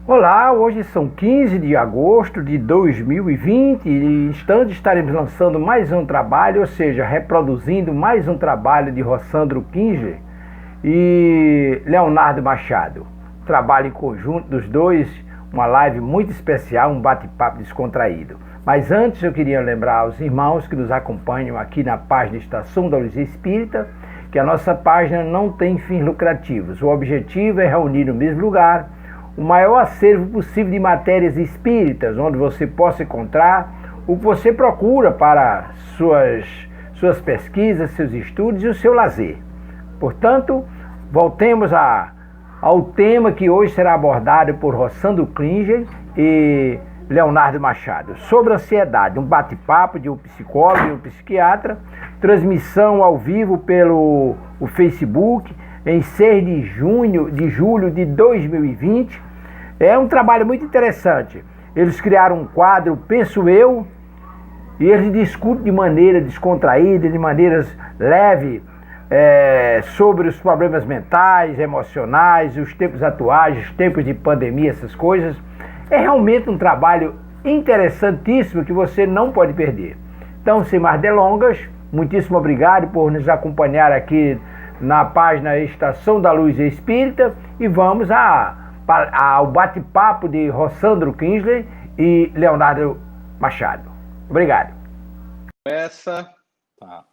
Olá, hoje são 15 de agosto de 2020 e em instantes estaremos lançando mais um trabalho, ou seja, reproduzindo mais um trabalho de Rossandro Kinger e Leonardo Machado. Trabalho em conjunto dos dois, uma live muito especial, um bate-papo descontraído. Mas antes eu queria lembrar aos irmãos que nos acompanham aqui na página Estação da Luz Espírita que a nossa página não tem fins lucrativos. O objetivo é reunir no mesmo lugar o maior acervo possível de matérias espíritas, onde você possa encontrar o que você procura para suas pesquisas, seus estudos e o seu lazer. Portanto, voltemos ao tema que hoje será abordado por Rossandro Klinger e Leonardo Machado, sobre ansiedade, um bate-papo de um psicólogo e um psiquiatra, transmissão ao vivo pelo Facebook, em 6 de julho de 2020. É um trabalho muito interessante. Eles criaram um quadro, Penso Eu, e eles discutem de maneira descontraída, de maneiras leves, sobre os problemas mentais, emocionais, os tempos atuais, os tempos de pandemia, essas coisas. É realmente um trabalho interessantíssimo que você não pode perder. Então, sem mais delongas, muitíssimo obrigado por nos acompanhar aqui na página Estação da Luz Espírita e vamos ao bate-papo de Rossandro Kinsler e Leonardo Machado. Obrigado. Começa. Tá.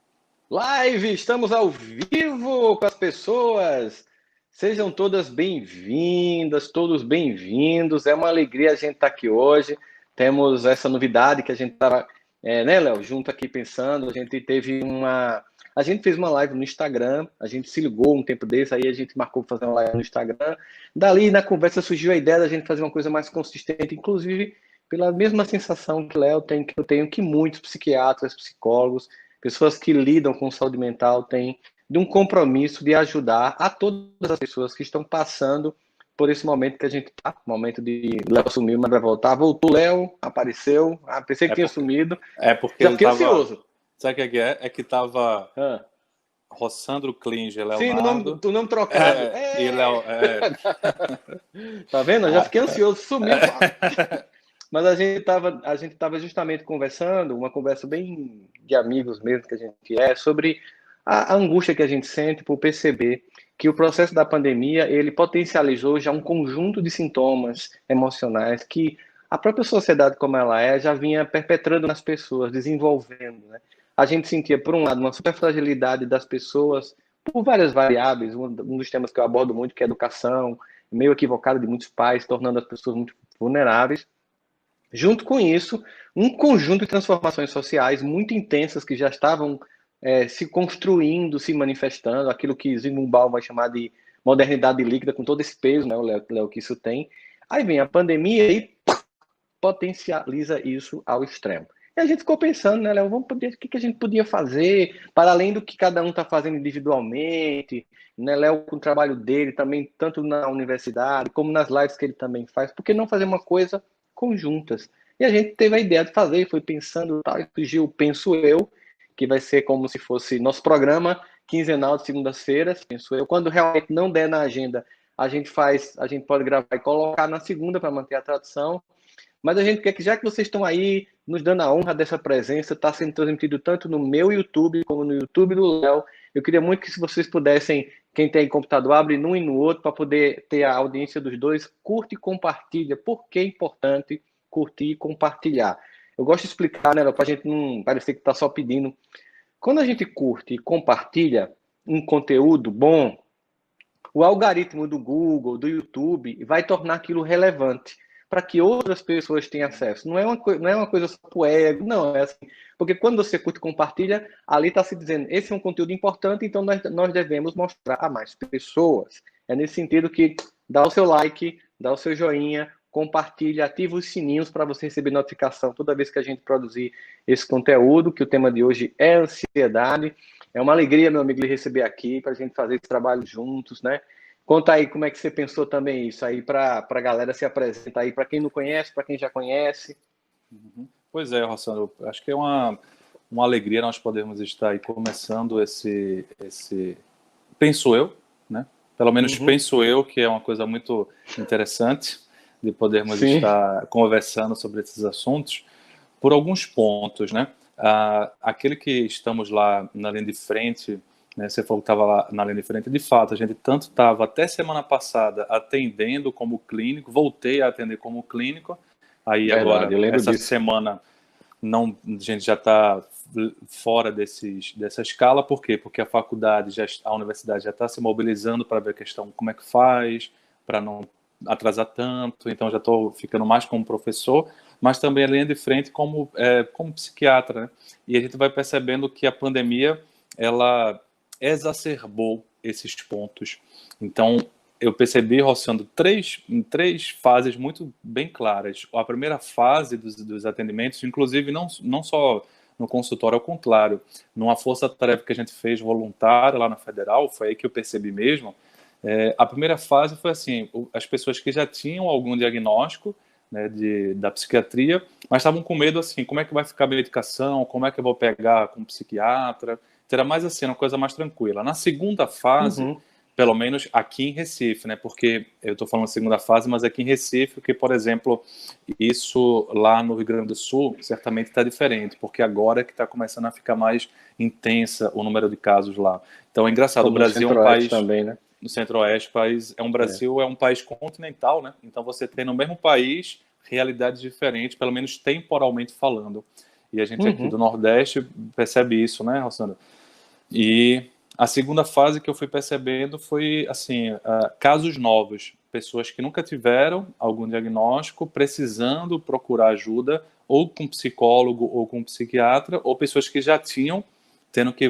Live, estamos ao vivo com as pessoas. Sejam todas bem-vindas, todos bem-vindos. É uma alegria a gente estar aqui hoje. Temos essa novidade que a gente estava, né, Léo, junto aqui pensando. A gente fez uma live no Instagram, a gente se ligou um tempo desse, aí a gente marcou para fazer uma live no Instagram. Dali, na conversa, surgiu a ideia da gente fazer uma coisa mais consistente, inclusive pela mesma sensação que Léo tem, que eu tenho, que muitos psiquiatras, psicólogos, pessoas que lidam com saúde mental têm, de um compromisso de ajudar a todas as pessoas que estão passando por esse momento que a gente está, momento de Léo sumiu, mas vai voltar. Voltou, Léo, apareceu, pensei que tinha sumido. É porque já fiquei ansioso. Sabe o que é? É que tava Rossandro Klinger, Sim, Leonardo. o nome trocado. E Léo. Tá vendo? Eu já fiquei ansioso, sumiu. Mas a gente tava justamente conversando, uma conversa bem de amigos mesmo que a gente sobre a angústia que a gente sente por perceber que o processo da pandemia, ele potencializou já um conjunto de sintomas emocionais que a própria sociedade como ela já vinha perpetrando nas pessoas, desenvolvendo, né? A gente sentia, por um lado, uma superfragilidade das pessoas por várias variáveis, um dos temas que eu abordo muito, que é a educação, meio equivocada de muitos pais, tornando as pessoas muito vulneráveis. Junto com isso, um conjunto de transformações sociais muito intensas que já estavam se construindo, se manifestando, aquilo que Zygmunt Bauman vai chamar de modernidade líquida, com todo esse peso, né, o Léo, que isso tem. Aí vem a pandemia e potencializa isso ao extremo. E a gente ficou pensando, né, Léo, o que a gente podia fazer, para além do que cada um está fazendo individualmente, né, Léo com o trabalho dele também, tanto na universidade, como nas lives que ele também faz, por que não fazer uma coisa conjuntas? E a gente teve a ideia de fazer, foi pensando, tal, e surgiu Penso Eu, que vai ser como se fosse nosso programa quinzenal de segundas-feiras, penso eu. Quando realmente não der na agenda, a gente pode gravar e colocar na segunda para manter a tradição. Mas a gente quer que, já que vocês estão aí nos dando a honra dessa presença, está sendo transmitido tanto no meu YouTube como no YouTube do Léo, eu queria muito que, se vocês pudessem, quem tem computador, abre num e no outro para poder ter a audiência dos dois, curte e compartilha. Por que é importante curtir e compartilhar? Eu gosto de explicar, né, para a gente não parecer que está só pedindo. Quando a gente curte e compartilha um conteúdo bom, o algoritmo do Google, do YouTube, vai tornar aquilo relevante para que outras pessoas tenham acesso. Não é uma coisa só pro ego, não, é assim. Porque quando você curte e compartilha, ali está se dizendo, esse é um conteúdo importante, então nós devemos mostrar a mais pessoas. É nesse sentido que dá o seu like, dá o seu joinha, compartilha, ativa os sininhos para você receber notificação toda vez que a gente produzir esse conteúdo, que o tema de hoje é ansiedade. É uma alegria, meu amigo, lhe receber aqui, para a gente fazer esse trabalho juntos, né? Conta aí como é que você pensou também isso aí, para a galera se apresentar aí, para quem não conhece, para quem já conhece. Pois é, Rossandro, acho que é uma alegria nós podermos estar aí começando esse Penso Eu, né? Pelo menos penso eu, que é uma coisa muito interessante, de podermos Sim. estar conversando sobre esses assuntos por alguns pontos, né? Aquele que estamos lá na linha de frente, né? Você falou que estava lá na linha de frente, de fato, a gente tanto estava até semana passada atendendo como clínico, voltei a atender como clínico, aí Verdade, agora, eu lembro essa disso. semana, não, a gente já está fora dessa escala, por quê? Porque a faculdade, a universidade já está se mobilizando para ver a questão como é que faz, para não atrasar tanto, então já estou ficando mais como professor, mas também a linha de frente como psiquiatra, né? E a gente vai percebendo que a pandemia, ela exacerbou esses pontos. Então, eu percebi, Rossandro, três fases muito bem claras. A primeira fase dos atendimentos, inclusive não só no consultório, ao contrário, numa força-tarefa que a gente fez voluntária lá na Federal, foi aí que eu percebi mesmo. A primeira fase foi assim, as pessoas que já tinham algum diagnóstico, né, da psiquiatria, mas estavam com medo assim, como é que vai ficar a medicação, como é que eu vou pegar com o psiquiatra, então, era mais assim, uma coisa mais tranquila. Na segunda fase, Uhum. pelo menos aqui em Recife, né? Porque eu estou falando segunda fase, mas aqui em Recife, porque, por exemplo, isso lá no Rio Grande do Sul certamente está diferente, porque agora é que está começando a ficar mais intensa o número de casos lá. Então é engraçado, o Como no Brasil é um Centro-Oeste país, também, né? no Centro-Oeste, Brasil é um país continental, né? Então você tem no mesmo país realidades diferentes, pelo menos temporalmente falando. E a gente aqui do Uhum. Nordeste percebe isso, né, Rossandro? E a segunda fase que eu fui percebendo foi, assim, casos novos, pessoas que nunca tiveram algum diagnóstico, precisando procurar ajuda, ou com psicólogo, ou com psiquiatra, ou pessoas que já tinham, tendo que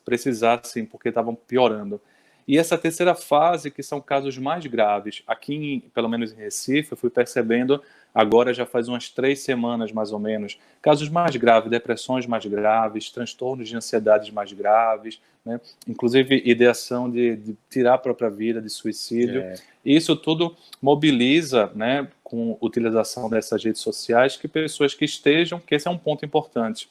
precisar, assim, porque estavam piorando. E essa terceira fase, que são casos mais graves, aqui, pelo menos em Recife, eu fui percebendo, agora já faz umas 3 semanas, mais ou menos, casos mais graves, depressões mais graves, transtornos de ansiedade mais graves, né? Inclusive ideação de tirar a própria vida, de suicídio. É. E isso tudo mobiliza, né, com a utilização dessas redes sociais, que pessoas que estejam, que esse é um ponto importante.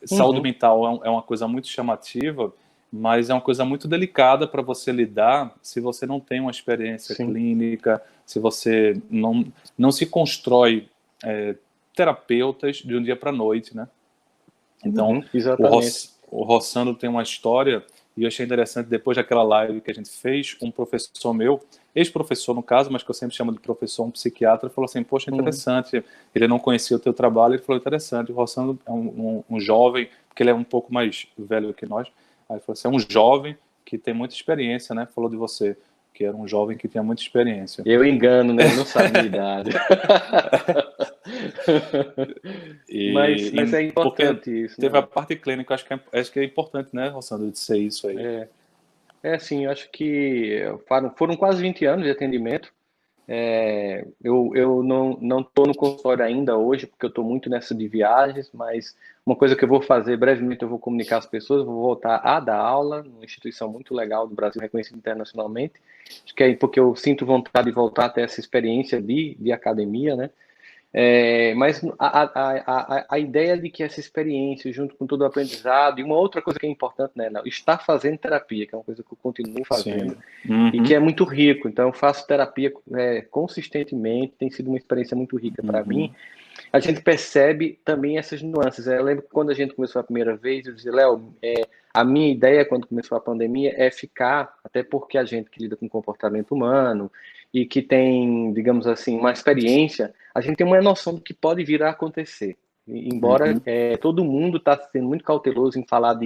Saúde Uhum. mental é uma coisa muito chamativa, mas é uma coisa muito delicada para você lidar se você não tem uma experiência Sim. clínica, se você não se constrói terapeutas de um dia para a noite, né? Então, Uhum. Exatamente. O Rossandro tem uma história, e eu achei interessante, depois daquela live que a gente fez, um professor meu, ex-professor no caso, mas que eu sempre chamo de professor, um psiquiatra, falou assim, poxa, Uhum. interessante, ele não conhecia o teu trabalho, ele falou, interessante, o Rossandro é um jovem, porque ele é um pouco mais velho que nós, aí ele falou assim, é um jovem que tem muita experiência, né, falou de você, que era um jovem que tinha muita experiência. Eu engano, né? Ele não sabe minha idade. Mas é Porque importante isso, teve a né? parte clínica, acho que é importante, né, Rossandro, de ser isso aí. É assim, eu acho que foram quase 20 anos de atendimento. Eu não estou no consultório ainda hoje, porque eu estou muito nessa de viagens, mas uma coisa que eu vou fazer brevemente, eu vou comunicar às pessoas, vou voltar a dar aula numa instituição muito legal do Brasil, reconhecida internacionalmente. Acho que é porque eu sinto vontade de voltar a ter essa experiência de academia, né? Mas a ideia de que essa experiência, junto com todo o aprendizado, e uma outra coisa que é importante, né, estar fazendo terapia, que é uma coisa que eu continuo Sim. fazendo, e que Uhum. é muito rico. Então, eu faço terapia consistentemente, tem sido uma experiência muito rica para mim. Uhum. A gente percebe também essas nuances. Eu lembro que quando a gente começou a primeira vez, eu dizia, Léo, a minha ideia quando começou a pandemia é ficar, até porque a gente que lida com comportamento humano e que tem, digamos assim, uma experiência, a gente tem uma noção do que pode vir a acontecer. Embora Uhum. todo mundo está sendo muito cauteloso em falar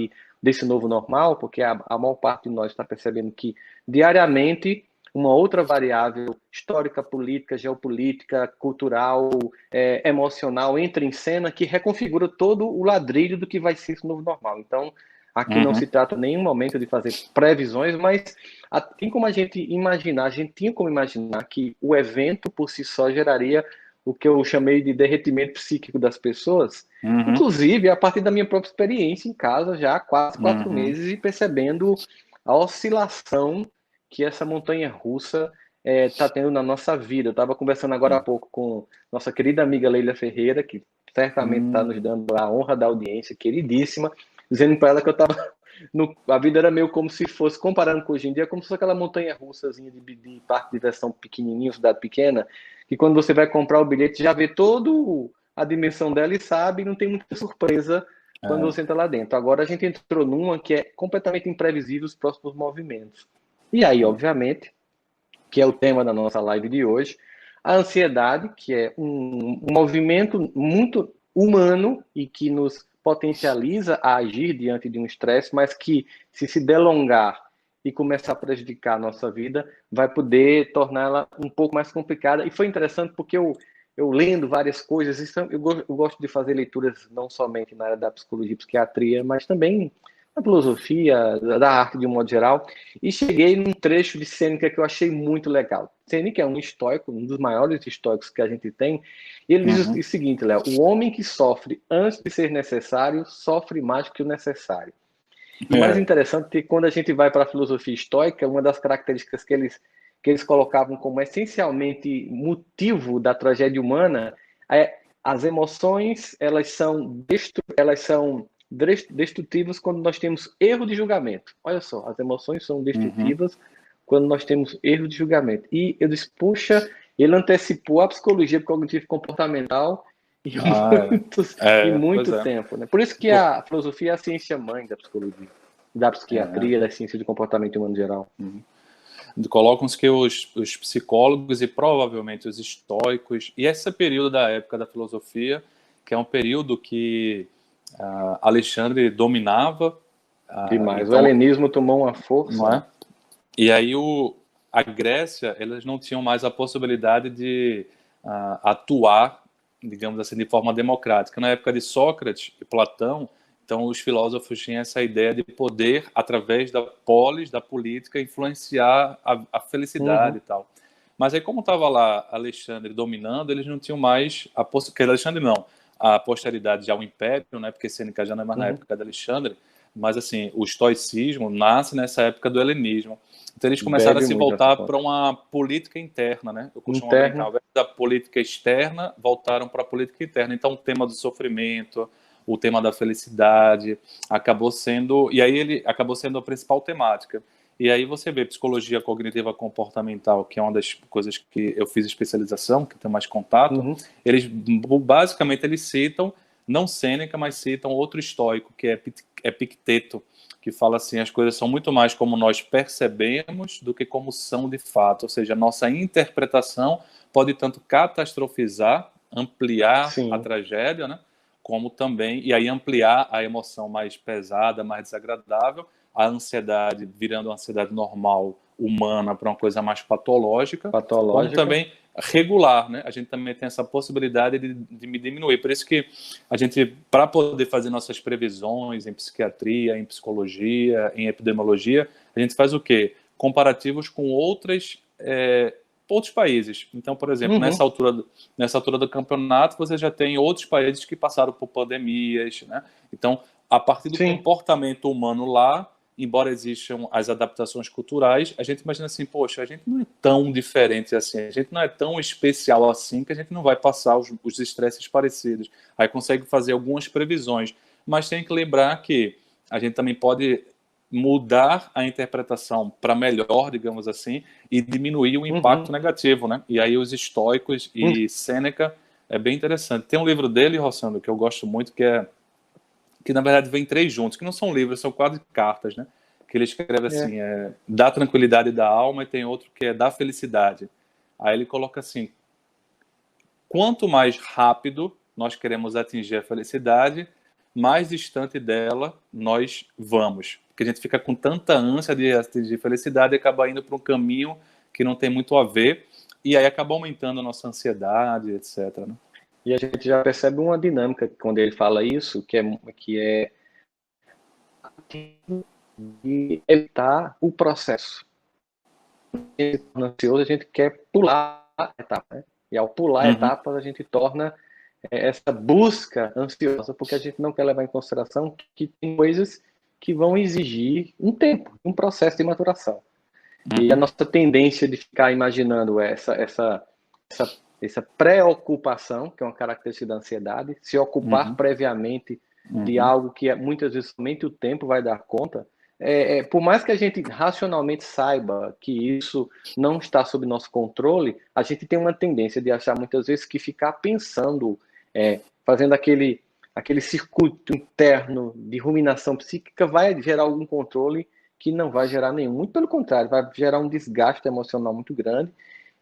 desse novo normal, porque a maior parte de nós está percebendo que diariamente uma outra variável histórica, política, geopolítica, cultural, emocional entra em cena que reconfigura todo o ladrilho do que vai ser esse novo normal. Então, aqui não Uhum. se trata em nenhum momento de fazer previsões, mas tem como a gente imaginar, a gente tinha como imaginar que o evento por si só geraria o que eu chamei de derretimento psíquico das pessoas, Uhum. inclusive a partir da minha própria experiência em casa já há quase 4 Uhum. meses e percebendo a oscilação que essa montanha russa está tendo na nossa vida. Eu estava conversando agora há pouco com nossa querida amiga Leila Ferreira, que certamente está nos Uhum. dando a honra da audiência, queridíssima, dizendo para ela que eu estava a vida era meio como se fosse, comparando com hoje em dia, como se fosse aquela montanha russazinha de parque de diversão pequenininho, cidade pequena, que quando você vai comprar o bilhete já vê toda a dimensão dela e sabe, não tem muita surpresa quando você entra lá dentro. Agora a gente entrou numa que é completamente imprevisível os próximos movimentos. E aí, obviamente, que é o tema da nossa live de hoje, a ansiedade, que é um movimento muito humano e que nos potencializa a agir diante de um estresse, mas que, se delongar e começar a prejudicar a nossa vida, vai poder torná-la um pouco mais complicada. E foi interessante porque eu lendo várias coisas, eu gosto de fazer leituras não somente na área da psicologia e psiquiatria, mas também da filosofia, da arte de um modo geral, e cheguei num trecho de Sêneca que eu achei muito legal. Sêneca é um estoico, um dos maiores estoicos que a gente tem, e ele diz o seguinte, Léo: o homem que sofre antes de ser necessário, sofre mais que o necessário. E o mais interessante é que quando a gente vai para a filosofia estoica, uma das características que eles colocavam como essencialmente motivo da tragédia humana é as emoções, elas são destrutivas quando nós temos erro de julgamento. Olha só, as emoções são destrutivas quando nós temos erro de julgamento. E eu disse, puxa, ele antecipou a psicologia cognitivo-comportamental em muito tempo. Né? Por isso que a filosofia é a ciência mãe da psicologia, da psiquiatria, da ciência de comportamento humano em geral. Colocam-se que os psicólogos e provavelmente os estoicos, e esse período da época da filosofia, que é um período que Alexandre dominava. Demais. Então, o helenismo tomou uma força. Não é? E aí a Grécia, eles não tinham mais a possibilidade de atuar, digamos assim, de forma democrática. Na época de Sócrates e Platão, então os filósofos tinham essa ideia de poder, através da polis, da política, influenciar a felicidade e tal. Mas aí, como estava lá Alexandre dominando, eles não tinham mais a possibilidade. Alexandre não, a posteridade já o Império, né? Porque Sêneca já não é mais na época de Alexandre, mas assim, o estoicismo nasce nessa época do helenismo. Então eles começaram a se voltar para uma política interna, né? Eu costumo brincar, ao invés da política externa, voltaram para a política interna. Então o tema do sofrimento, o tema da felicidade, acabou sendo... E aí ele acabou sendo a principal temática. E aí você vê psicologia cognitiva comportamental, que é uma das coisas que eu fiz especialização, que tem mais contato, eles basicamente eles citam, não Sêneca, mas citam outro estoico, que é Epicteto, que fala assim, as coisas são muito mais como nós percebemos do que como são de fato, ou seja, a nossa interpretação pode tanto catastrofizar, ampliar a tragédia, né, como também, e aí ampliar a emoção mais pesada, mais desagradável, a ansiedade virando uma ansiedade normal, humana, para uma coisa mais patológica, como também regular, né? A gente também tem essa possibilidade de diminuir. Por isso que a gente, para poder fazer nossas previsões em psiquiatria, em psicologia, em epidemiologia, a gente faz o quê? Comparativos com outros países. Então, por exemplo, nessa altura do campeonato, você já tem outros países que passaram por pandemias, né? Então, a partir do comportamento humano lá, embora existam as adaptações culturais, a gente imagina assim, poxa, a gente não é tão diferente assim, a gente não é tão especial assim que a gente não vai passar os estresses parecidos. Aí consegue fazer algumas previsões, mas tem que lembrar que a gente também pode mudar a interpretação para melhor, digamos assim, e diminuir o impacto negativo, né? E aí os estoicos e Sêneca é bem interessante. Tem um livro dele, Rossandro, que eu gosto muito, que na verdade vem 3 juntos, que não são livros, são quase cartas, né? Que ele escreve assim, da tranquilidade da alma, e tem outro que é da felicidade. Aí ele coloca assim, quanto mais rápido nós queremos atingir a felicidade, mais distante dela nós vamos. Porque a gente fica com tanta ânsia de atingir felicidade e acaba indo para um caminho que não tem muito a ver, e aí acaba aumentando a nossa ansiedade, etc. Né? E a gente já percebe uma dinâmica quando ele fala isso, que é de evitar o processo. Ansioso, a gente quer pular a etapa, né? E ao pular etapas, a gente torna essa busca ansiosa, porque a gente não quer levar em consideração que tem coisas que vão exigir um tempo, um processo de maturação. E a nossa tendência de ficar imaginando essa preocupação, que é uma característica da ansiedade, se ocupar previamente de algo que muitas vezes somente o tempo vai dar conta, por mais que a gente racionalmente saiba que isso não está sob nosso controle, a gente tem uma tendência de achar muitas vezes que ficar pensando, fazendo aquele circuito interno de ruminação psíquica vai gerar algum controle que não vai gerar nenhum. Muito pelo contrário, vai gerar um desgaste emocional muito grande.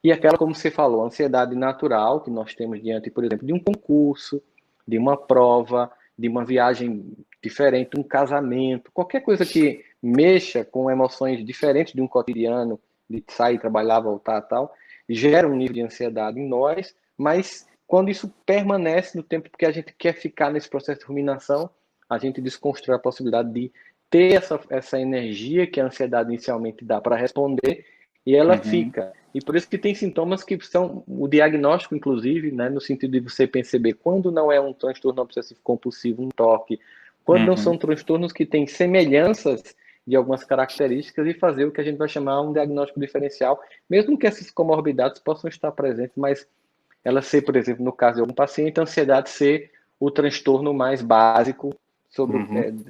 E aquela, como você falou, ansiedade natural que nós temos diante, por exemplo, de um concurso, de uma prova, de uma viagem diferente, um casamento, qualquer coisa que mexa com emoções diferentes de um cotidiano, de sair, trabalhar, voltar, tal, gera um nível de ansiedade em nós, mas quando isso permanece no tempo que a gente quer ficar nesse processo de ruminação, a gente desconstrói a possibilidade de ter essa energia que a ansiedade inicialmente dá para responder, e ela fica. E por isso que tem sintomas que são o diagnóstico, inclusive, né, no sentido de você perceber quando não é um transtorno obsessivo compulsivo, um toque, quando não são transtornos que têm semelhanças de algumas características e fazer o que a gente vai chamar um diagnóstico diferencial, mesmo que essas comorbidades possam estar presentes, mas ela ser, por exemplo, no caso de algum paciente, a ansiedade ser o transtorno mais básico,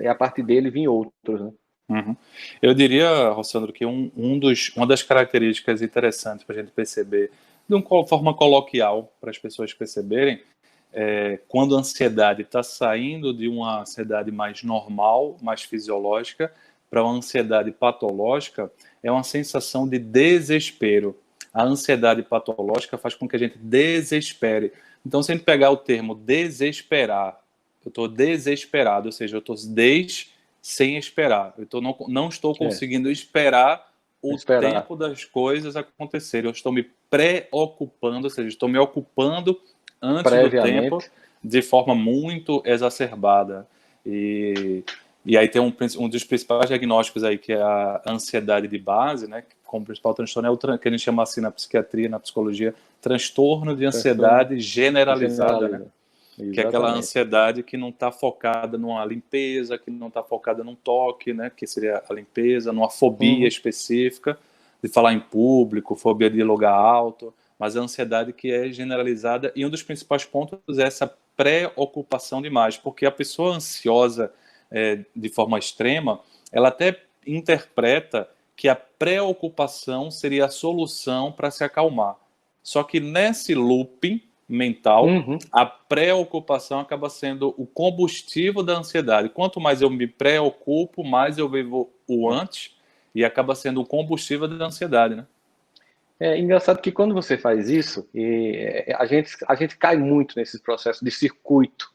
a partir dele vir outros, né? Eu diria, Rossandro, que uma das características interessantes para a gente perceber, de uma forma coloquial, para as pessoas perceberem, quando a ansiedade está saindo de uma ansiedade mais normal, mais fisiológica, para uma ansiedade patológica, é uma sensação de desespero. A ansiedade patológica faz com que a gente desespere. Então, se a gente pegar o termo desesperar, eu estou desesperado, ou seja, eu estou sem esperar. Eu não estou conseguindo esperar o tempo das coisas acontecerem. Eu estou me preocupando, ou seja, estou me ocupando antes do tempo de forma muito exacerbada. E aí tem um dos principais diagnósticos aí, que é a ansiedade de base, né? Como principal transtorno é o que a gente chama assim na psiquiatria, na psicologia, transtorno de ansiedade generalizada, né? Exatamente. Que é aquela ansiedade que não está focada numa limpeza, que não está focada num toque, né? Que seria a limpeza, numa fobia específica de falar em público, fobia de lugar alto, mas a ansiedade que é generalizada, e um dos principais pontos é essa preocupação demais, porque a pessoa ansiosa de forma extrema, ela até interpreta que a preocupação seria a solução para se acalmar. Só que nesse looping mental, a preocupação acaba sendo o combustível da ansiedade. Quanto mais eu me preocupo, mais eu vivo o antes, e acaba sendo o combustível da ansiedade, né? É engraçado que quando você faz isso, a gente cai muito nesse processo de circuito,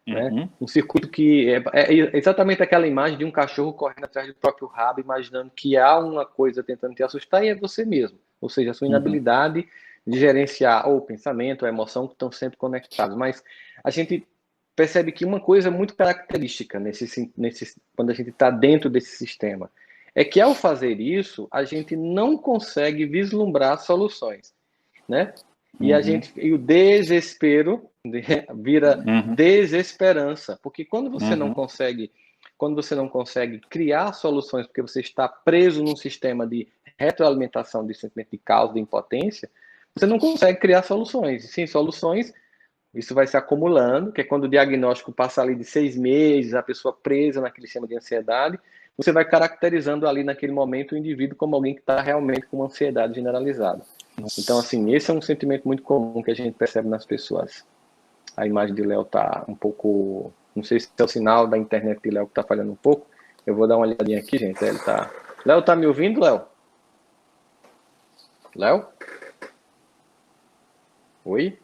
né? Um circuito que é exatamente aquela imagem de um cachorro correndo atrás do próprio rabo, imaginando que há uma coisa tentando te assustar, e é você mesmo. Ou seja, a sua inabilidade de gerenciar ou o pensamento, a emoção, que estão sempre conectados. Mas a gente percebe que uma coisa muito característica quando a gente está dentro desse sistema é que, ao fazer isso, a gente não consegue vislumbrar soluções, né? E o desespero vira desesperança, porque quando você não consegue criar soluções, porque você está preso num sistema de retroalimentação de sentimento de causa, de impotência, você não consegue criar soluções. E sem soluções, isso vai se acumulando, que é quando o diagnóstico passa ali de 6 meses, a pessoa presa naquele sistema de ansiedade, você vai caracterizando ali naquele momento o indivíduo como alguém que está realmente com uma ansiedade generalizada. Então, assim, esse é um sentimento muito comum que a gente percebe nas pessoas. A imagem de Léo está um pouco... Não sei se é o sinal da internet de Léo que está falhando um pouco. Eu vou dar uma olhadinha aqui, gente. Léo, tá me ouvindo, Léo? Léo? Oi?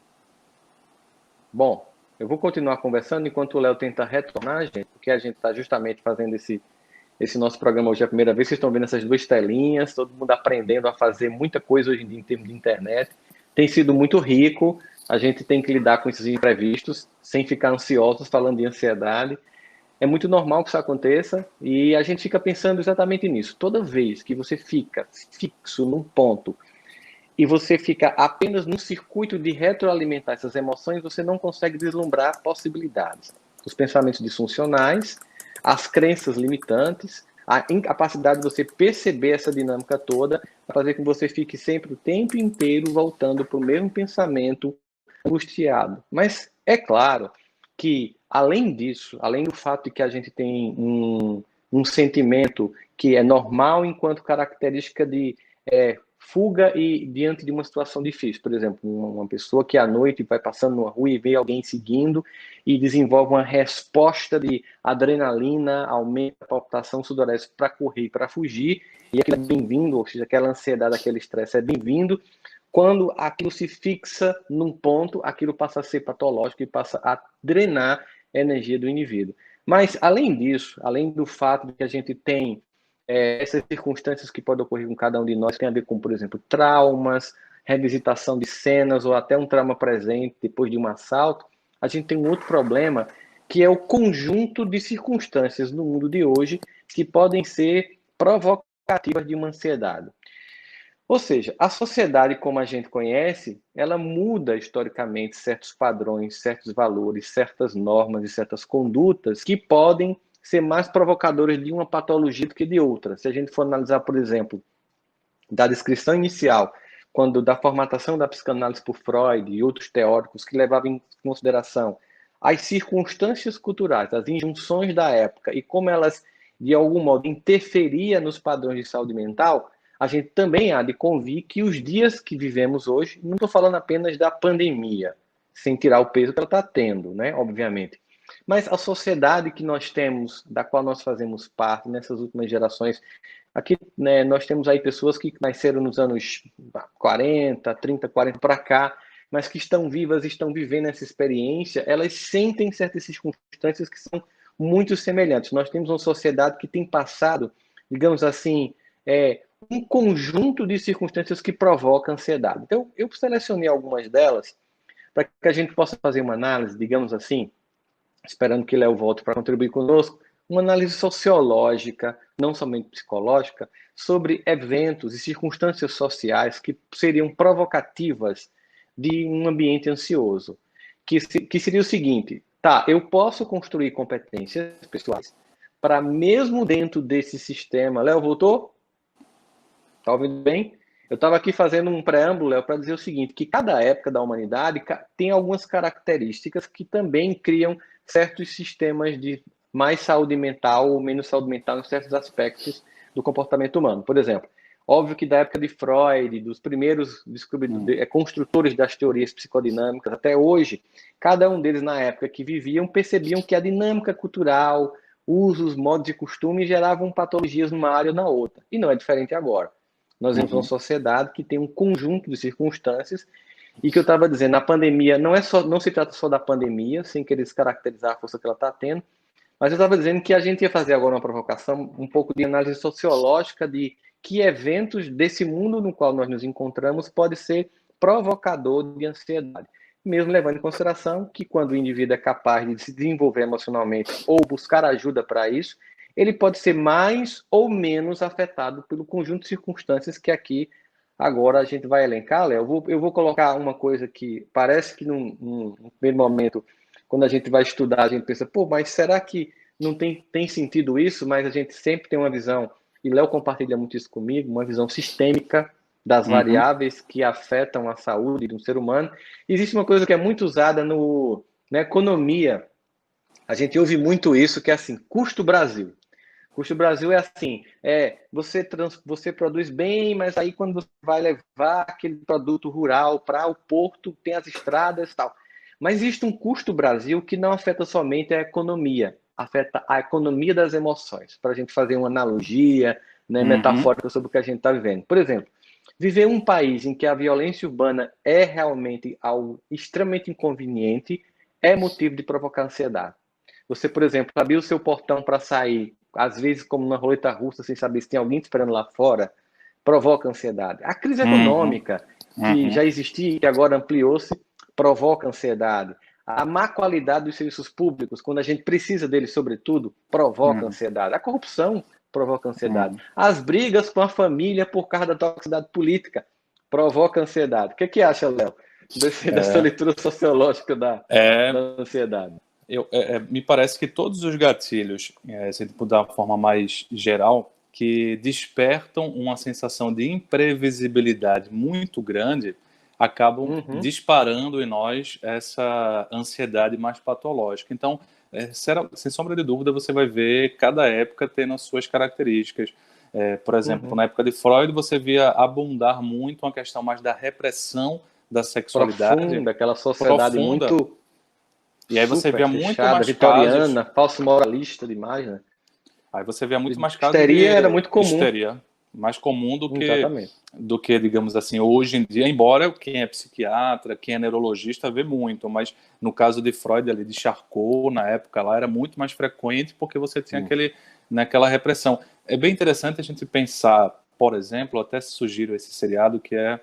Bom, eu vou continuar conversando enquanto o Léo tenta retornar, gente, porque a gente está justamente fazendo esse nosso programa hoje é a primeira vez. Vocês estão vendo essas duas telinhas, todo mundo aprendendo a fazer muita coisa hoje em dia em termos de internet. Tem sido muito rico, a gente tem que lidar com esses imprevistos, sem ficar ansiosos falando de ansiedade. É muito normal que isso aconteça e a gente fica pensando exatamente nisso. Toda vez que você fica fixo num ponto e você fica apenas num circuito de retroalimentar essas emoções, você não consegue vislumbrar possibilidades. Os pensamentos disfuncionais, as crenças limitantes, a incapacidade de você perceber essa dinâmica toda, vai fazer com que você fique sempre o tempo inteiro voltando para o mesmo pensamento angustiado. Mas é claro que, além disso, além do fato de que a gente tem um um sentimento que é normal enquanto característica de fuga e diante de uma situação difícil. Por exemplo, uma pessoa que à noite vai passando numa rua e vê alguém seguindo e desenvolve uma resposta de adrenalina, aumenta a palpitação sudorese para correr, para fugir, e aquilo é bem-vindo, ou seja, aquela ansiedade, aquele estresse é bem-vindo. Quando aquilo se fixa num ponto, aquilo passa a ser patológico e passa a drenar a energia do indivíduo. Mas, além disso, além do fato de que a gente tem essas circunstâncias que podem ocorrer com cada um de nós, tem a ver com, por exemplo, traumas, revisitação de cenas ou até um trauma presente depois de um assalto, a gente tem um outro problema, que é o conjunto de circunstâncias no mundo de hoje que podem ser provocativas de uma ansiedade. Ou seja, a sociedade como a gente conhece, ela muda historicamente certos padrões, certos valores, certas normas e certas condutas que podem ser mais provocadoras de uma patologia do que de outra. Se a gente for analisar, por exemplo, da descrição inicial, quando da formatação da psicanálise por Freud e outros teóricos que levavam em consideração as circunstâncias culturais, as injunções da época e como elas, de algum modo, interferiam nos padrões de saúde mental, a gente também há de convir que os dias que vivemos hoje, não estou falando apenas da pandemia, sem tirar o peso que ela está tendo, né, obviamente, mas a sociedade que nós temos, da qual nós fazemos parte nessas últimas gerações, aqui, né, nós temos aí pessoas que nasceram nos anos 40, 30, 40 para cá, mas que estão vivas, estão vivendo essa experiência, elas sentem certas circunstâncias que são muito semelhantes. Nós temos uma sociedade que tem passado, digamos assim, um conjunto de circunstâncias que provocam ansiedade. Então, eu selecionei algumas delas para que a gente possa fazer uma análise, digamos assim, esperando que Léo volte para contribuir conosco, uma análise sociológica, não somente psicológica, sobre eventos e circunstâncias sociais que seriam provocativas de um ambiente ansioso. Que seria o seguinte, tá, eu posso construir competências pessoais para mesmo dentro desse sistema... Léo, voltou? Está ouvindo bem? Eu estava aqui fazendo um preâmbulo, Léo, para dizer o seguinte, que cada época da humanidade tem algumas características que também criam certos sistemas de mais saúde mental ou menos saúde mental em certos aspectos do comportamento humano. Por exemplo, óbvio que da época de Freud, dos primeiros construtores das teorias psicodinâmicas, até hoje, cada um deles na época que viviam percebiam que a dinâmica cultural, usos, modos e costumes geravam patologias numa área ou na outra. E não é diferente agora. Nós vemos uma sociedade que tem um conjunto de circunstâncias e que eu estava dizendo, a pandemia não se trata só da pandemia, sem querer descaracterizar a força que ela está tendo, mas eu estava dizendo que a gente ia fazer agora uma provocação, um pouco de análise sociológica de que eventos desse mundo no qual nós nos encontramos pode ser provocador de ansiedade. Mesmo levando em consideração que quando o indivíduo é capaz de se desenvolver emocionalmente ou buscar ajuda para isso, ele pode ser mais ou menos afetado pelo conjunto de circunstâncias que aqui agora a gente vai elencar, Léo. Eu vou colocar uma coisa que parece que num primeiro momento, quando a gente vai estudar, a gente pensa, pô, mas será que não tem sentido isso? Mas a gente sempre tem uma visão, e Léo compartilha muito isso comigo, uma visão sistêmica das variáveis que afetam a saúde de um ser humano. Existe uma coisa que é muito usada na economia, a gente ouve muito isso, que é assim, custo Brasil. Custo Brasil é assim, você produz bem, mas aí quando você vai levar aquele produto rural para o porto, tem as estradas e tal. Mas existe um custo Brasil que não afeta somente a economia, afeta a economia das emoções, para a gente fazer uma analogia, né, metafórica sobre o que a gente está vivendo. Por exemplo, viver em um país em que a violência urbana é realmente algo extremamente inconveniente é motivo de provocar ansiedade. Você, por exemplo, abrir o seu portão para sair, às vezes como na roleta russa, sem saber se tem alguém esperando lá fora, provoca ansiedade. A crise econômica, que já existia e que agora ampliou-se, provoca ansiedade. A má qualidade dos serviços públicos, quando a gente precisa deles, sobretudo, provoca ansiedade. A corrupção provoca ansiedade. As brigas com a família por causa da toxicidade política provoca ansiedade. O que acha, Léo, dessa leitura sociológica da ansiedade? Me parece que todos os gatilhos, se puder de uma forma mais geral, que despertam uma sensação de imprevisibilidade muito grande, acabam disparando em nós essa ansiedade mais patológica. Então, sem sombra de dúvida, você vai ver cada época tendo as suas características. Por exemplo, na época de Freud, você via abundar muito uma questão mais da repressão da sexualidade. Profunda, aquela sociedade muito... E aí você vê muito mais vitoriana, casos... falso moralista demais, né? Aí você vê muito mais casos histeria era muito comum. Histeria, mais comum do que, digamos assim, hoje em dia, embora quem é psiquiatra, quem é neurologista vê muito, mas no caso de Freud, ali, de Charcot, na época lá, era muito mais frequente porque você tinha aquela repressão. É bem interessante a gente pensar, por exemplo, até sugiro esse seriado que é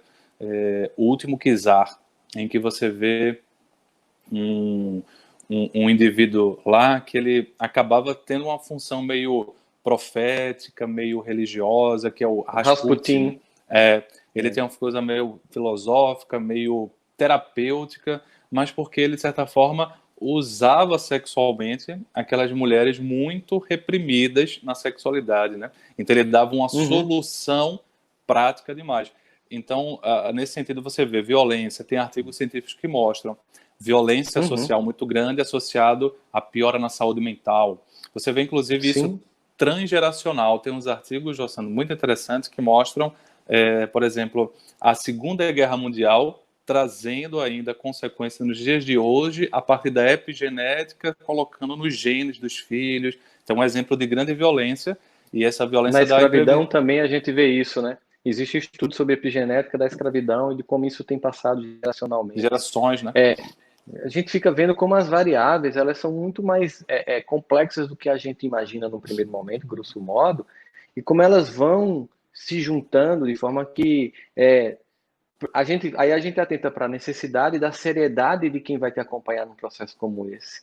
O Último Czar, em que você vê um indivíduo lá que ele acabava tendo uma função meio profética, meio religiosa, que é o Rasputin. Ele tem uma coisa meio filosófica, meio terapêutica, mas porque ele, de certa forma, usava sexualmente aquelas mulheres muito reprimidas na sexualidade, né? Então ele dava uma solução prática demais. Então, nesse sentido, você vê violência, tem artigos científicos que mostram violência social muito grande associado à piora na saúde mental. Você vê, inclusive, isso transgeracional. Tem uns artigos, Jossano, muito interessantes que mostram, por exemplo, a Segunda Guerra Mundial trazendo ainda consequências nos dias de hoje a partir da epigenética, colocando nos genes dos filhos. Então, um exemplo de grande violência. E essa violência na escravidão também a gente vê isso, né? Existe estudo sobre epigenética da escravidão e de como isso tem passado geracionalmente. Gerações, né? A gente fica vendo como as variáveis elas são muito mais complexas do que a gente imagina no primeiro momento, grosso modo, e como elas vão se juntando de forma que a gente atenta para a necessidade da seriedade de quem vai te acompanhar num processo como esse.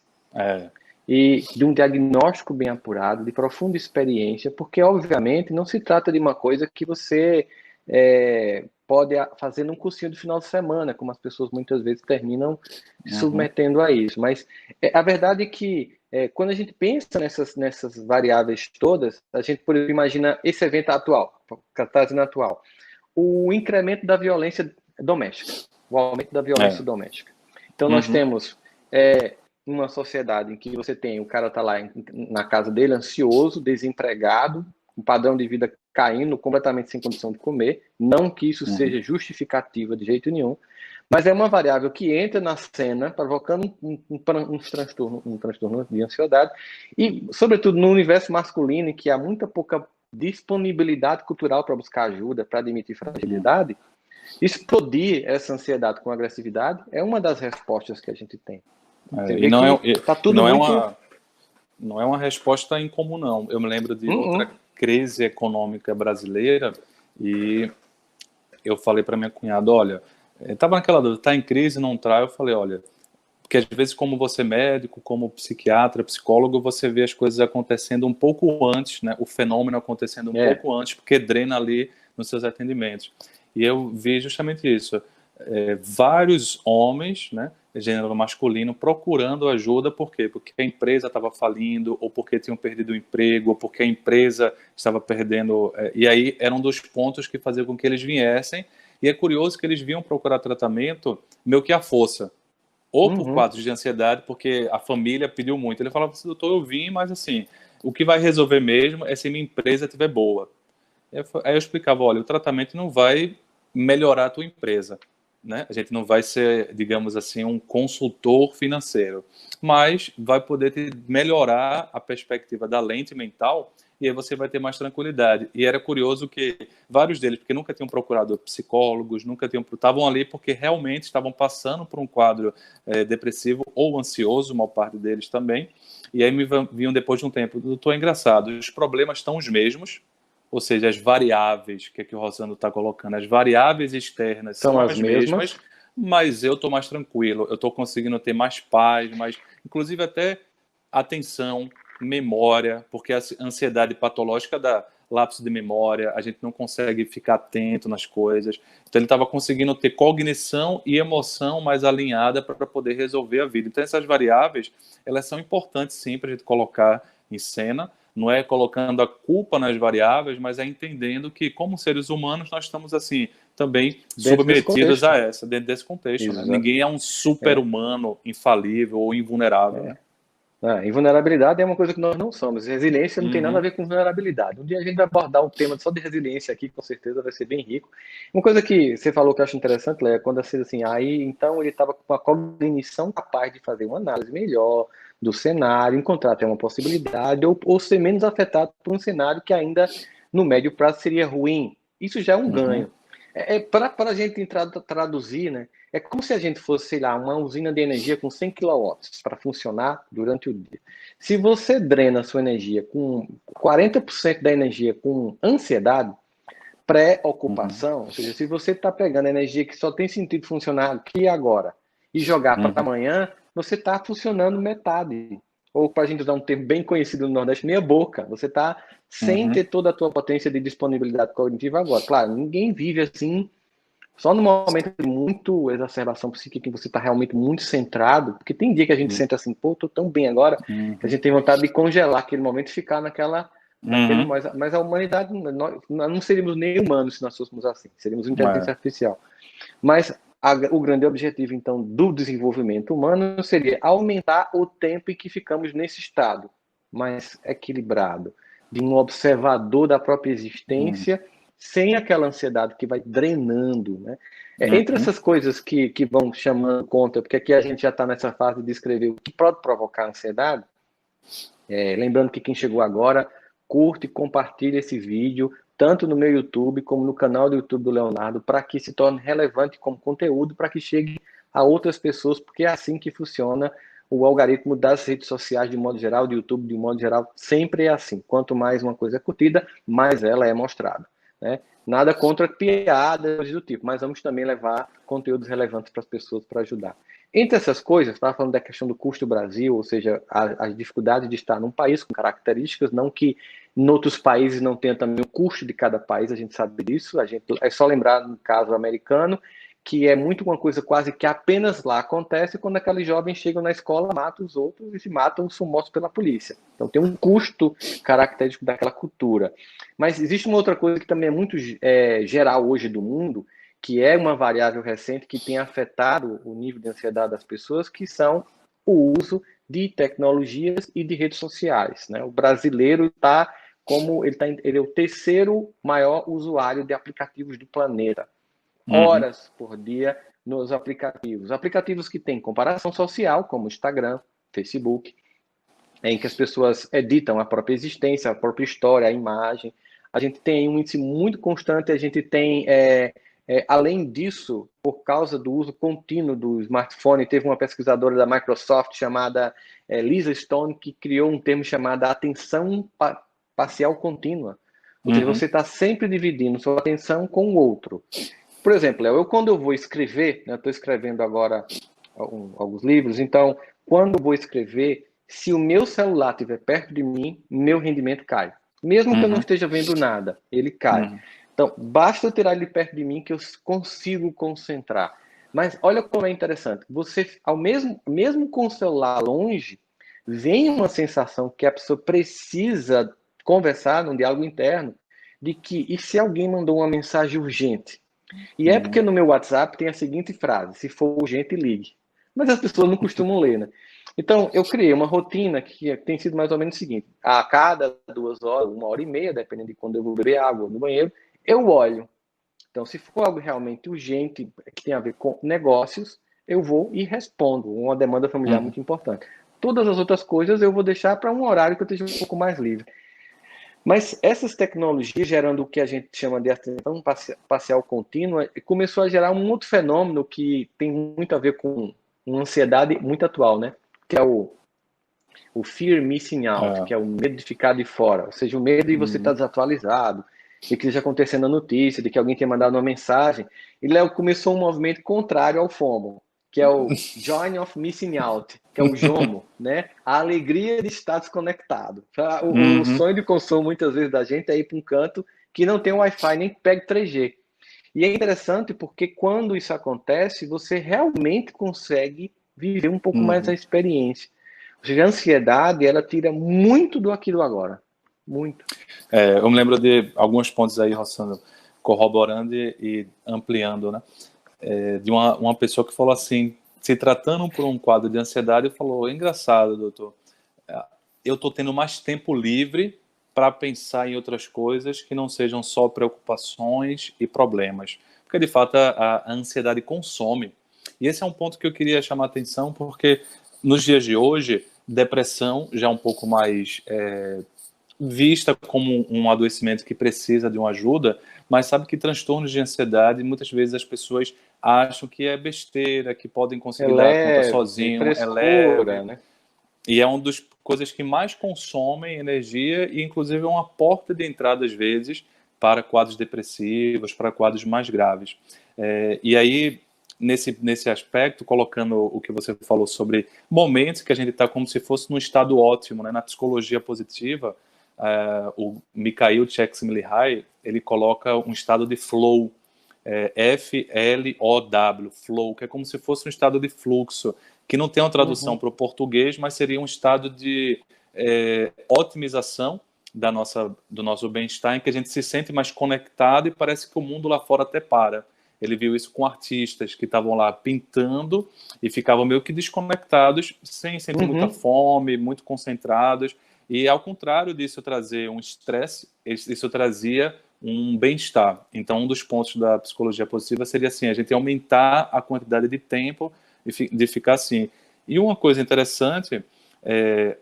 E de um diagnóstico bem apurado, de profunda experiência, porque, obviamente, não se trata de uma coisa que você pode fazer num cursinho de final de semana, como as pessoas muitas vezes terminam se submetendo a isso. Mas a verdade é que, quando a gente pensa nessas variáveis todas, a gente, por exemplo, imagina esse evento atual, trazendo atual, o incremento da violência doméstica, o aumento da violência doméstica. Então, nós temos... uma sociedade em que você tem o cara tá lá na casa dele, ansioso, desempregado, um padrão de vida caindo, completamente sem condição de comer, não que isso seja justificativa de jeito nenhum, mas é uma variável que entra na cena, provocando um transtorno de ansiedade, e, sobretudo, no universo masculino, em que há muita pouca disponibilidade cultural para buscar ajuda, para admitir fragilidade, explodir essa ansiedade com agressividade é uma das respostas que a gente tem. E não é uma resposta incomum, não. Eu me lembro de outra crise econômica brasileira e eu falei para minha cunhada, olha, estava naquela dúvida, está em crise, não trai? Eu falei, olha, porque às vezes como você é médico, como psiquiatra, psicólogo, você vê as coisas acontecendo um pouco antes, né? O fenômeno acontecendo um pouco antes, porque drena ali nos seus atendimentos. E eu vi justamente isso. Vários homens, né, gênero masculino, procurando ajuda, por quê? Porque a empresa estava falindo, ou porque tinham perdido o emprego, ou porque a empresa estava perdendo... e aí era um dos pontos que fazia com que eles viessem, e é curioso que eles vinham procurar tratamento meio que à força, ou por quadros de ansiedade, porque a família pediu muito. Ele falava assim, doutor, eu vim, mas assim, o que vai resolver mesmo é se minha empresa estiver boa. Aí eu explicava, olha, o tratamento não vai melhorar a tua empresa, né? A gente não vai ser, digamos assim, um consultor financeiro, mas vai poder te melhorar a perspectiva da lente mental e aí você vai ter mais tranquilidade. E era curioso que vários deles, porque nunca tinham procurado psicólogos, estavam ali porque realmente estavam passando por um quadro depressivo ou ansioso, uma parte deles também, e aí me vinham depois de um tempo, doutor, é engraçado, os problemas estão os mesmos, ou seja, as variáveis que o Rosando está colocando, as variáveis externas são as mesmas, mas eu estou mais tranquilo, eu estou conseguindo ter mais paz, inclusive até atenção, memória, porque a ansiedade patológica dá lapso de memória, a gente não consegue ficar atento nas coisas. Então ele estava conseguindo ter cognição e emoção mais alinhada para poder resolver a vida. Então essas variáveis, elas são importantes sim para a gente colocar em cena, não é colocando a culpa nas variáveis, mas é entendendo que, como seres humanos, nós estamos, assim, também submetidos dentro desse contexto. Né? Ninguém é um super-humano infalível ou invulnerável. Né? Invulnerabilidade é uma coisa que nós não somos. Resiliência não tem nada a Uhum. ver com vulnerabilidade. Um dia a gente vai abordar um tema só de resiliência aqui, com certeza vai ser bem rico. Uma coisa que você falou que eu acho interessante, Léo, é quando você assim, aí então ele estava com a cognição capaz de fazer uma análise melhor do cenário, encontrar até uma possibilidade, ou ser menos afetado por um cenário que ainda no médio prazo seria ruim. Isso já é um Uhum. ganho. Para a gente traduzir, né? É como se a gente fosse, sei lá, uma usina de energia com 100 quilowatts para funcionar durante o dia. Se você drena a sua energia com 40% da energia com ansiedade, pré-ocupação, ou seja, se você está pegando energia que só tem sentido funcionar aqui e agora e jogar para Uhum. amanhã, você está funcionando metade. Ou, para a gente usar um termo bem conhecido no Nordeste, meia boca. Você está sem Uhum. ter toda a tua potência de disponibilidade cognitiva agora. Claro, ninguém vive assim só no momento de muito exacerbação psíquica, que você está realmente muito centrado, porque tem dia que a gente sente assim, pô, tô tão bem agora, que a Uhum. gente tem vontade de congelar aquele momento e ficar naquele, Uhum. mas a humanidade, nós não seríamos nem humanos se nós fôssemos assim, seríamos É. inteligência artificial. Mas o grande objetivo, então, do desenvolvimento humano seria aumentar o tempo em que ficamos nesse estado mais equilibrado, de um observador da própria Uhum. existência, sem aquela ansiedade que vai drenando, né? Entre Uhum. essas coisas que vão chamando conta, porque aqui a gente já está nessa fase de descrever o que pode provocar ansiedade, lembrando que quem chegou agora, curte e compartilha esse vídeo, tanto no meu YouTube como no canal do YouTube do Leonardo, para que se torne relevante como conteúdo, para que chegue a outras pessoas, porque é assim que funciona o algoritmo das redes sociais de modo geral, do YouTube de modo geral, sempre é assim. Quanto mais uma coisa é curtida, mais ela é mostrada, né? Nada contra piadas do tipo, mas vamos também levar conteúdos relevantes para as pessoas para ajudar. Entre essas coisas, estava falando da questão do custo do Brasil, ou seja, as dificuldades de estar num país com características, não que em outros países não tenha também o custo de cada país, a gente sabe disso, é só lembrar no caso americano, que é muito uma coisa quase que apenas lá acontece quando aqueles jovens chegam na escola, matam os outros e se matam, são mortos pela polícia. Então tem um custo característico daquela cultura. Mas existe uma outra coisa que também é muito geral hoje do mundo, que é uma variável recente que tem afetado o nível de ansiedade das pessoas, que são o uso de tecnologias e de redes sociais, né? O brasileiro está ele é o terceiro maior usuário de aplicativos do planeta. Uhum. Horas por dia nos aplicativos. Aplicativos que têm comparação social, como Instagram, Facebook, em que as pessoas editam a própria existência, a própria história, a imagem. A gente tem um índice muito constante, a gente tem, além disso, por causa do uso contínuo do smartphone, teve uma pesquisadora da Microsoft chamada Lisa Stone, que criou um termo chamado atenção parcial contínua. Ou seja, Uhum. você está sempre dividindo sua atenção com o outro. Por exemplo, quando eu vou escrever, né, eu estou escrevendo agora alguns livros, então, quando eu vou escrever, se o meu celular estiver perto de mim, meu rendimento cai. Mesmo que eu não Uhum. esteja vendo nada, ele cai. Uhum. Então, basta eu tirar ele perto de mim que eu consigo concentrar. Mas olha como é interessante. Você, mesmo com o celular longe, vem uma sensação que a pessoa precisa conversar num diálogo interno de que, e se alguém mandou uma mensagem urgente? E é porque Uhum. no meu WhatsApp tem a seguinte frase: se for urgente, ligue. Mas as pessoas não costumam ler, né? Então, eu criei uma rotina que tem sido mais ou menos o seguinte: a cada 2 horas, 1 hora e meia, dependendo de quando eu vou beber água no banheiro, eu olho. Então, se for algo realmente urgente, que tem a ver com negócios, eu vou e respondo. Uma demanda familiar Uhum. muito importante. Todas as outras coisas eu vou deixar para um horário que eu esteja um pouco mais livre. Mas essas tecnologias, gerando o que a gente chama de atenção parcial contínua, começou a gerar um outro fenômeno que tem muito a ver com uma ansiedade muito atual, né? Que é o fear missing out, É. que é o medo de ficar de fora. Ou seja, o medo de você estar Uhum. desatualizado, de que esteja acontecendo a notícia, de que alguém tenha mandado uma mensagem. E Léo começou um movimento contrário ao FOMO, que é o Joy of Missing Out, que é o JOMO, né? A alegria de estar desconectado. O Uhum. sonho de consumo, muitas vezes, da gente é ir para um canto que não tem Wi-Fi, nem pega 3G. E é interessante porque quando isso acontece, você realmente consegue viver um pouco mais a Uhum. experiência. Ou seja, a ansiedade, ela tira muito do aqui do agora. Muito. Eu me lembro de alguns pontos aí, Rossandro, corroborando e ampliando, né? De uma pessoa que falou assim, se tratando por um quadro de ansiedade, falou: é engraçado, doutor, eu estou tendo mais tempo livre para pensar em outras coisas que não sejam só preocupações e problemas. Porque, de fato, a ansiedade consome. E esse é um ponto que eu queria chamar a atenção, porque nos dias de hoje, depressão já é um pouco mais vista como um adoecimento que precisa de uma ajuda, mas sabe que transtornos de ansiedade, muitas vezes as pessoas acham que é besteira, que podem É conseguir dar conta leve, sozinho, é frescura, leve, né? e é uma das coisas que mais consomem energia e, inclusive, é uma porta de entrada, às vezes, para quadros depressivos, para quadros mais graves. E aí, nesse aspecto, colocando o que você falou sobre momentos que a gente está como se fosse num estado ótimo, né? Na psicologia positiva, o Mikhail Csikszentmihalyi, ele coloca um estado de flow, FLOW, flow, que é como se fosse um estado de fluxo, que não tem uma tradução para o português, mas seria um estado de otimização do nosso bem-estar, em que a gente se sente mais conectado e parece que o mundo lá fora até para. Ele viu isso com artistas que estavam lá pintando e ficavam meio que desconectados, sem sentir muita fome, muito concentrados. E, ao contrário disso trazer um estresse, isso trazia um bem-estar. Então, um dos pontos da psicologia positiva seria assim, a gente aumentar a quantidade de tempo de ficar assim. E uma coisa interessante,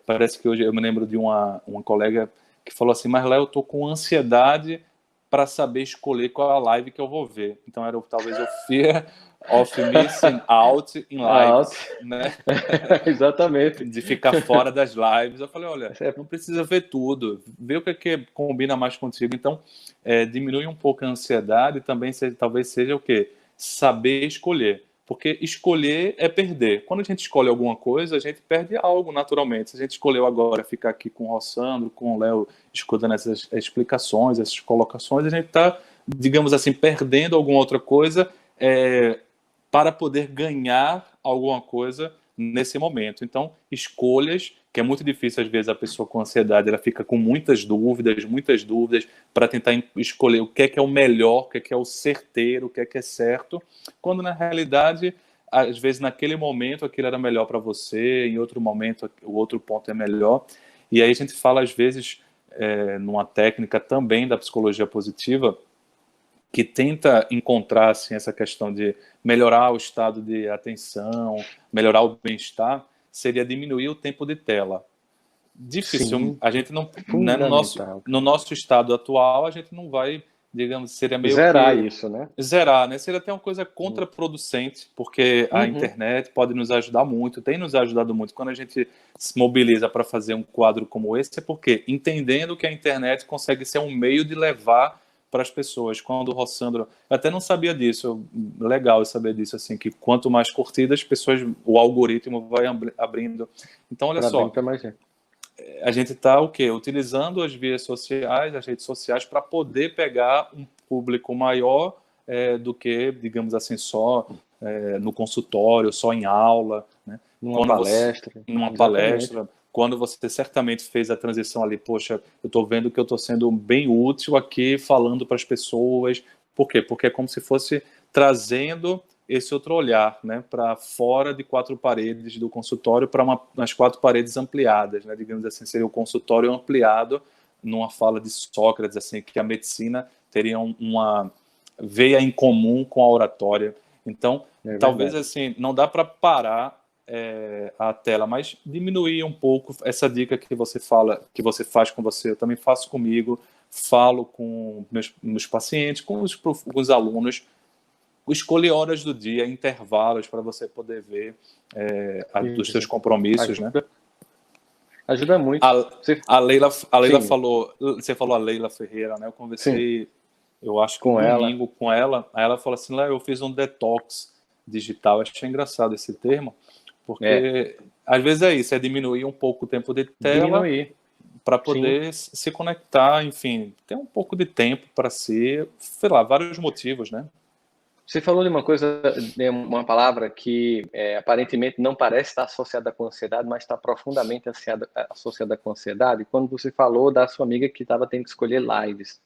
parece que hoje eu me lembro de uma colega que falou assim, mas Léo, eu tô com ansiedade para saber escolher qual é a live que eu vou ver. Então era talvez o fear of missing out in lives, né? Exatamente. De ficar fora das lives. Eu falei, olha, não precisa ver tudo, vê o que combina mais contigo. Então, diminui um pouco a ansiedade, também talvez seja o quê? Saber escolher. Porque escolher é perder. Quando a gente escolhe alguma coisa, a gente perde algo naturalmente. Se a gente escolheu agora ficar aqui com o Rossandro, com o Léo, escutando essas explicações, essas colocações, a gente está, digamos assim, perdendo alguma outra coisa para poder ganhar alguma coisa nesse momento. Então, escolhas, que é muito difícil, às vezes, a pessoa com ansiedade, ela fica com muitas dúvidas para tentar escolher o que é o melhor, o que é o certeiro, o que é certo, quando, na realidade, às vezes, naquele momento, aquilo era melhor para você, em outro momento, o outro ponto é melhor. E aí a gente fala, às vezes, numa técnica também da psicologia positiva, que tenta encontrar assim, essa questão de melhorar o estado de atenção, melhorar o bem-estar, seria diminuir o tempo de tela. Difícil, Sim, a gente não, né, fundamental. no nosso estado atual, a gente não vai, digamos, seria meio Zerar que isso, né? zerar, né? Seria até uma coisa contraproducente, porque a internet pode nos ajudar muito, tem nos ajudado muito. Quando a gente se mobiliza para fazer um quadro como esse, é porque entendendo que a internet consegue ser um meio de levar para as pessoas. Quando o Rossandro, eu até não sabia disso, legal saber disso, assim, que quanto mais curtidas, pessoas, o algoritmo vai abrindo. Então, olha só, a gente está o quê? Utilizando as vias sociais, as redes sociais, para poder pegar um público maior do que, digamos assim, só no consultório, só em aula, né? Numa palestra. Numa palestra. Quando você certamente fez a transição ali, poxa, eu estou vendo que eu estou sendo bem útil aqui, falando para as pessoas. Por quê? Porque é como se fosse trazendo esse outro olhar, né, para fora de quatro paredes do consultório, para umas quatro paredes ampliadas, né, digamos assim, seria o consultório ampliado, numa fala de Sócrates, assim, que a medicina teria uma veia em comum com a oratória. Então, talvez assim, não dá para parar a tela, mas diminuir um pouco essa dica que você fala, que você faz com você, eu também faço comigo, falo com meus pacientes, com os alunos, escolher horas do dia, intervalos para você poder ver dos seus compromissos, né? Ajuda muito. A Leila falou, você falou a Leila Ferreira, né? Eu conversei, eu acho que com domingo com ela, aí ela falou assim, eu fiz um detox digital, achei engraçado esse termo, porque às vezes é isso, é diminuir um pouco o tempo de tela para poder se conectar, enfim, ter um pouco de tempo para si, sei lá, vários motivos, né? Você falou de uma coisa, uma palavra que aparentemente não parece estar associada com ansiedade, mas está profundamente associada com ansiedade, quando você falou da sua amiga que estava tendo que escolher lives.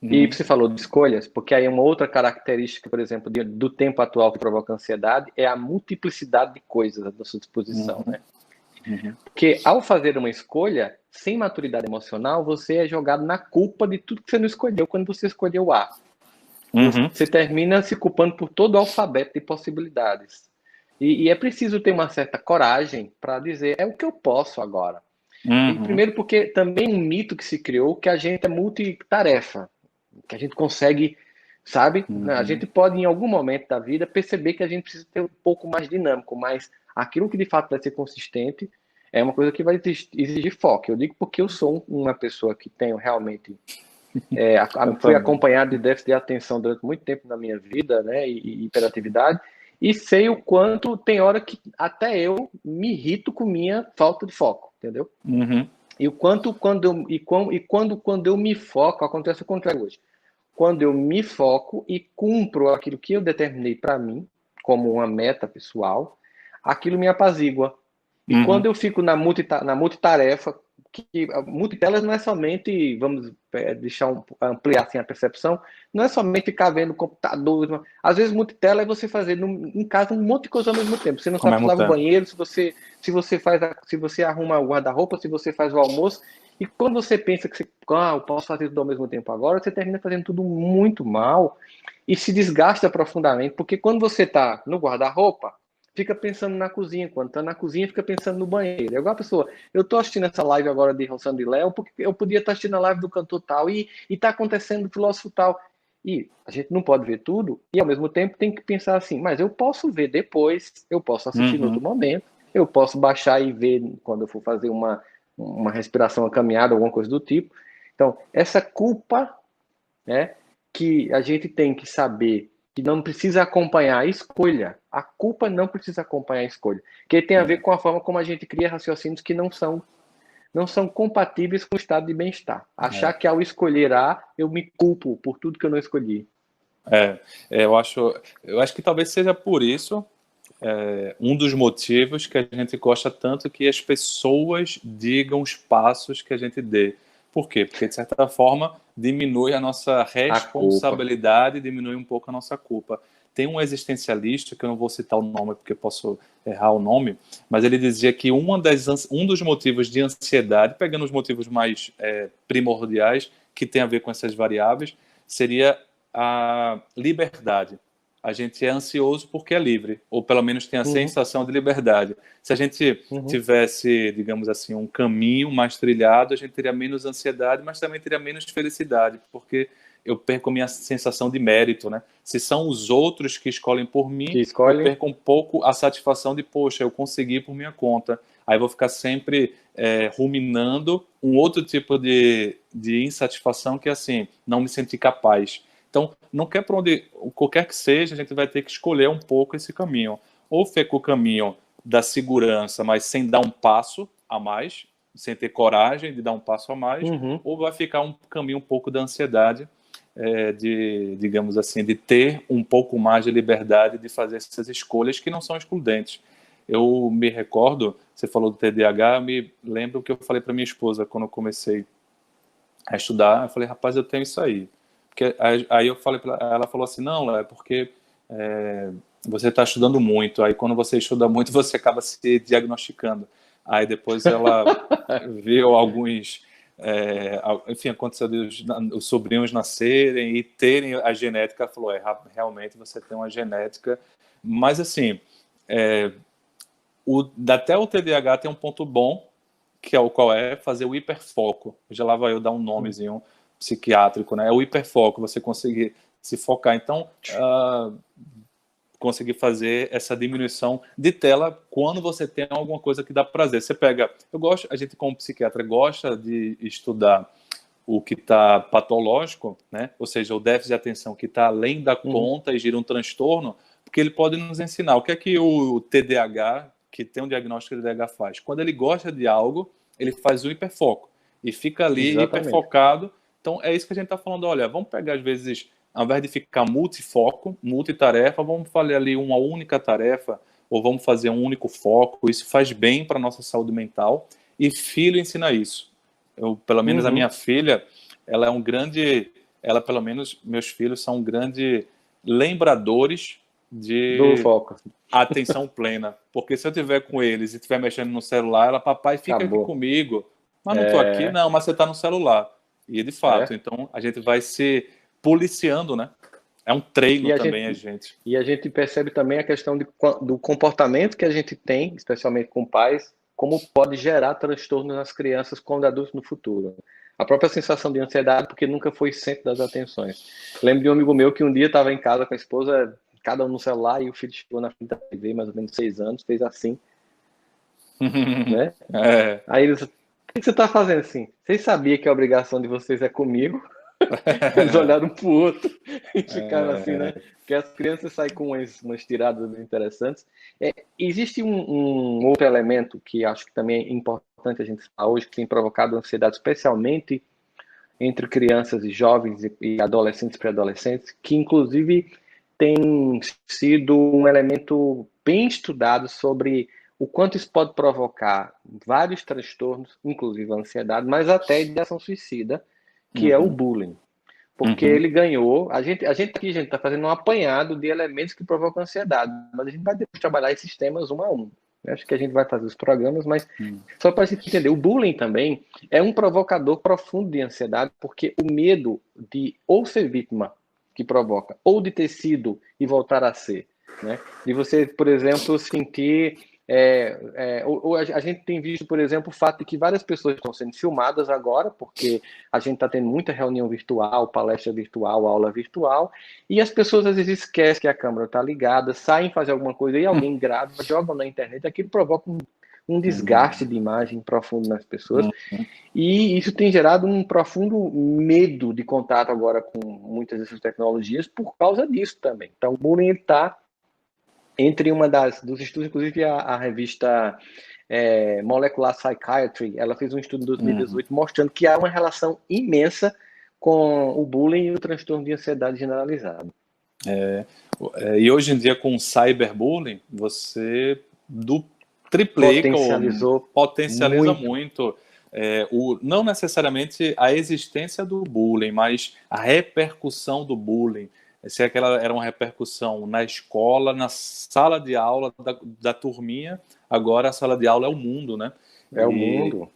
E você falou de escolhas, porque aí uma outra característica, por exemplo, do tempo atual que provoca ansiedade é a multiplicidade de coisas à sua disposição, né? Porque ao fazer uma escolha, sem maturidade emocional, você é jogado na culpa de tudo que você não escolheu quando você escolheu A. Você termina se culpando por todo o alfabeto de possibilidades. E é preciso ter uma certa coragem para dizer, é o que eu posso agora. E primeiro porque também um mito que se criou que a gente é multitarefa, que a gente consegue, sabe? A gente pode em algum momento da vida perceber que a gente precisa ter um pouco mais dinâmico, mas aquilo que de fato vai ser consistente é uma coisa que vai exigir foco. Eu digo porque eu sou uma pessoa que tenho realmente fui acompanhado de déficit de atenção durante muito tempo na minha vida, né, e hiperatividade, e sei o quanto tem hora que até eu me irrito com minha falta de foco, entendeu? E o quanto quando eu me foco, acontece o contrário hoje. Quando eu me foco e cumpro aquilo que eu determinei para mim, como uma meta pessoal, aquilo me apazigua. E quando eu fico na multitarefa, que multitelas não é somente, vamos ampliar assim a percepção, não é somente ficar vendo computador. Às vezes multitela é você fazer em casa um monte de coisa ao mesmo tempo. Você não sabe se lava o banheiro, se você arruma o guarda-roupa, se você faz o almoço. E quando você pensa que eu posso fazer tudo ao mesmo tempo agora, você termina fazendo tudo muito mal e se desgasta profundamente, porque quando você está no guarda-roupa, fica pensando na cozinha. Quando está na cozinha, fica pensando no banheiro. É igual a pessoa, eu estou assistindo essa live agora de Rossano de Léo, porque eu podia estar assistindo a live do cantor tal, e está acontecendo do filósofo tal. E a gente não pode ver tudo, e ao mesmo tempo tem que pensar assim, mas eu posso ver depois, eu posso assistir no outro momento, eu posso baixar e ver quando eu for fazer uma respiração, uma caminhada, alguma coisa do tipo. Então, essa culpa, né, que a gente tem que saber que não precisa acompanhar a escolha. A culpa não precisa acompanhar a escolha. Que tem a ver com a forma como a gente cria raciocínios que não são compatíveis com o estado de bem-estar. Achar que ao escolher A, eu me culpo por tudo que eu não escolhi. Eu acho que talvez seja por isso um dos motivos que a gente gosta tanto que as pessoas digam os passos que a gente dê. Por quê? Porque, de certa forma, diminui a nossa responsabilidade, diminui um pouco a nossa culpa. Tem um existencialista, que eu não vou citar o nome porque posso errar o nome, mas ele dizia que um dos motivos de ansiedade, pegando os motivos mais primordiais, que tem a ver com essas variáveis, seria a liberdade. A gente é ansioso porque é livre, ou pelo menos tem a sensação de liberdade. Se a gente tivesse, digamos assim, um caminho mais trilhado, a gente teria menos ansiedade, mas também teria menos felicidade, porque eu perco a minha sensação de mérito, né? Se são os outros que escolhem por mim, eu perco um pouco a satisfação de, poxa, eu consegui por minha conta. Aí eu vou ficar sempre ruminando um outro tipo de insatisfação, que é assim, não me sentir capaz. Então, não quer para onde, qualquer que seja, a gente vai ter que escolher um pouco esse caminho. Ou fica o caminho da segurança, mas sem dar um passo a mais, sem ter coragem de dar um passo a mais, ou vai ficar um caminho um pouco da ansiedade, digamos assim, de ter um pouco mais de liberdade de fazer essas escolhas que não são excludentes. Eu me recordo, você falou do TDAH, eu me lembro que eu falei para minha esposa quando eu comecei a estudar, eu falei, rapaz, eu tenho isso aí. Porque aí eu falei para ela, falou assim, não, é porque você está estudando muito, aí quando você estuda muito, você acaba se diagnosticando. Aí depois ela viu alguns, enfim, aconteceu os sobrinhos nascerem e terem a genética, ela falou, realmente você tem uma genética, mas assim, até o TDAH tem um ponto bom, que é o qual é fazer o hiperfoco. Já lá vai eu dar um nomezinho psiquiátrico, né? É o hiperfoco, você conseguir se focar. Então, conseguir fazer essa diminuição de tela quando você tem alguma coisa que dá prazer. Você pega... a gente como psiquiatra gosta de estudar o que está patológico, né? Ou seja, o déficit de atenção que está além da conta e gira um transtorno, porque ele pode nos ensinar. O que é que o TDAH, que tem um diagnóstico de TDAH, faz? Quando ele gosta de algo, ele faz o hiperfoco e fica ali hiperfocado. Então, é isso que a gente está falando. Olha, vamos pegar, às vezes, ao invés de ficar multifoco, multitarefa, vamos fazer ali uma única tarefa, ou vamos fazer um único foco. Isso faz bem para a nossa saúde mental. E filho ensina isso. Pelo menos a minha filha, ela é um grande... Pelo menos, meus filhos são grandes lembradores do foco. atenção plena. Porque se eu estiver com eles e estiver mexendo no celular, ela, papai, fica Acabou. aqui comigo. Mas não estou aqui, não, mas você está no celular. E de fato, então a gente vai se policiando, né? É um treino também, a gente. E a gente percebe também a questão do comportamento que a gente tem, especialmente com pais, como pode gerar transtorno nas crianças quando adultos no futuro. A própria sensação de ansiedade, porque nunca foi centro das atenções. Lembro de um amigo meu que um dia estava em casa com a esposa, cada um no celular, e o filho chegou na frente da TV, mais ou menos 6 anos, fez assim. Né? Aí eles, o que você está fazendo assim? Vocês sabiam que a obrigação de vocês é comigo? Eles olharam um pro outro e ficaram assim, né? Porque as crianças saem com umas tiradas interessantes. Existe um outro elemento que acho que também é importante a gente falar hoje, que tem provocado ansiedade, especialmente entre crianças e jovens e adolescentes e pré-adolescentes, que inclusive tem sido um elemento bem estudado sobre o quanto isso pode provocar vários transtornos, inclusive a ansiedade, mas até ideação suicida, que é o bullying. Porque ele ganhou... A gente aqui, gente, está fazendo um apanhado de elementos que provocam ansiedade, mas a gente vai depois trabalhar esses temas um a um. Eu acho que a gente vai fazer os programas, mas só para a gente entender, o bullying também é um provocador profundo de ansiedade, porque o medo de ou ser vítima que provoca, ou de ter sido e voltar a ser, né? De você, por exemplo, sentir... a gente tem visto, por exemplo, o fato de que várias pessoas estão sendo filmadas agora, porque a gente está tendo muita reunião virtual, palestra virtual, aula virtual, e as pessoas às vezes esquecem que a câmera está ligada, saem fazer alguma coisa e alguém grava, jogam na internet, aquilo provoca um desgaste de imagem profundo nas pessoas, e isso tem gerado um profundo medo de contato agora com muitas dessas tecnologias por causa disso também. Então, o bullying está entre dos estudos, inclusive a revista Molecular Psychiatry, ela fez um estudo em 2018 mostrando que há uma relação imensa com o bullying e o transtorno de ansiedade generalizado. E hoje em dia, com o cyberbullying, você triplica ou potencializa muito. Não necessariamente a existência do bullying, mas a repercussão do bullying. Se aquela era uma repercussão na escola, na sala de aula da turminha, agora a sala de aula é o mundo, né? O mundo.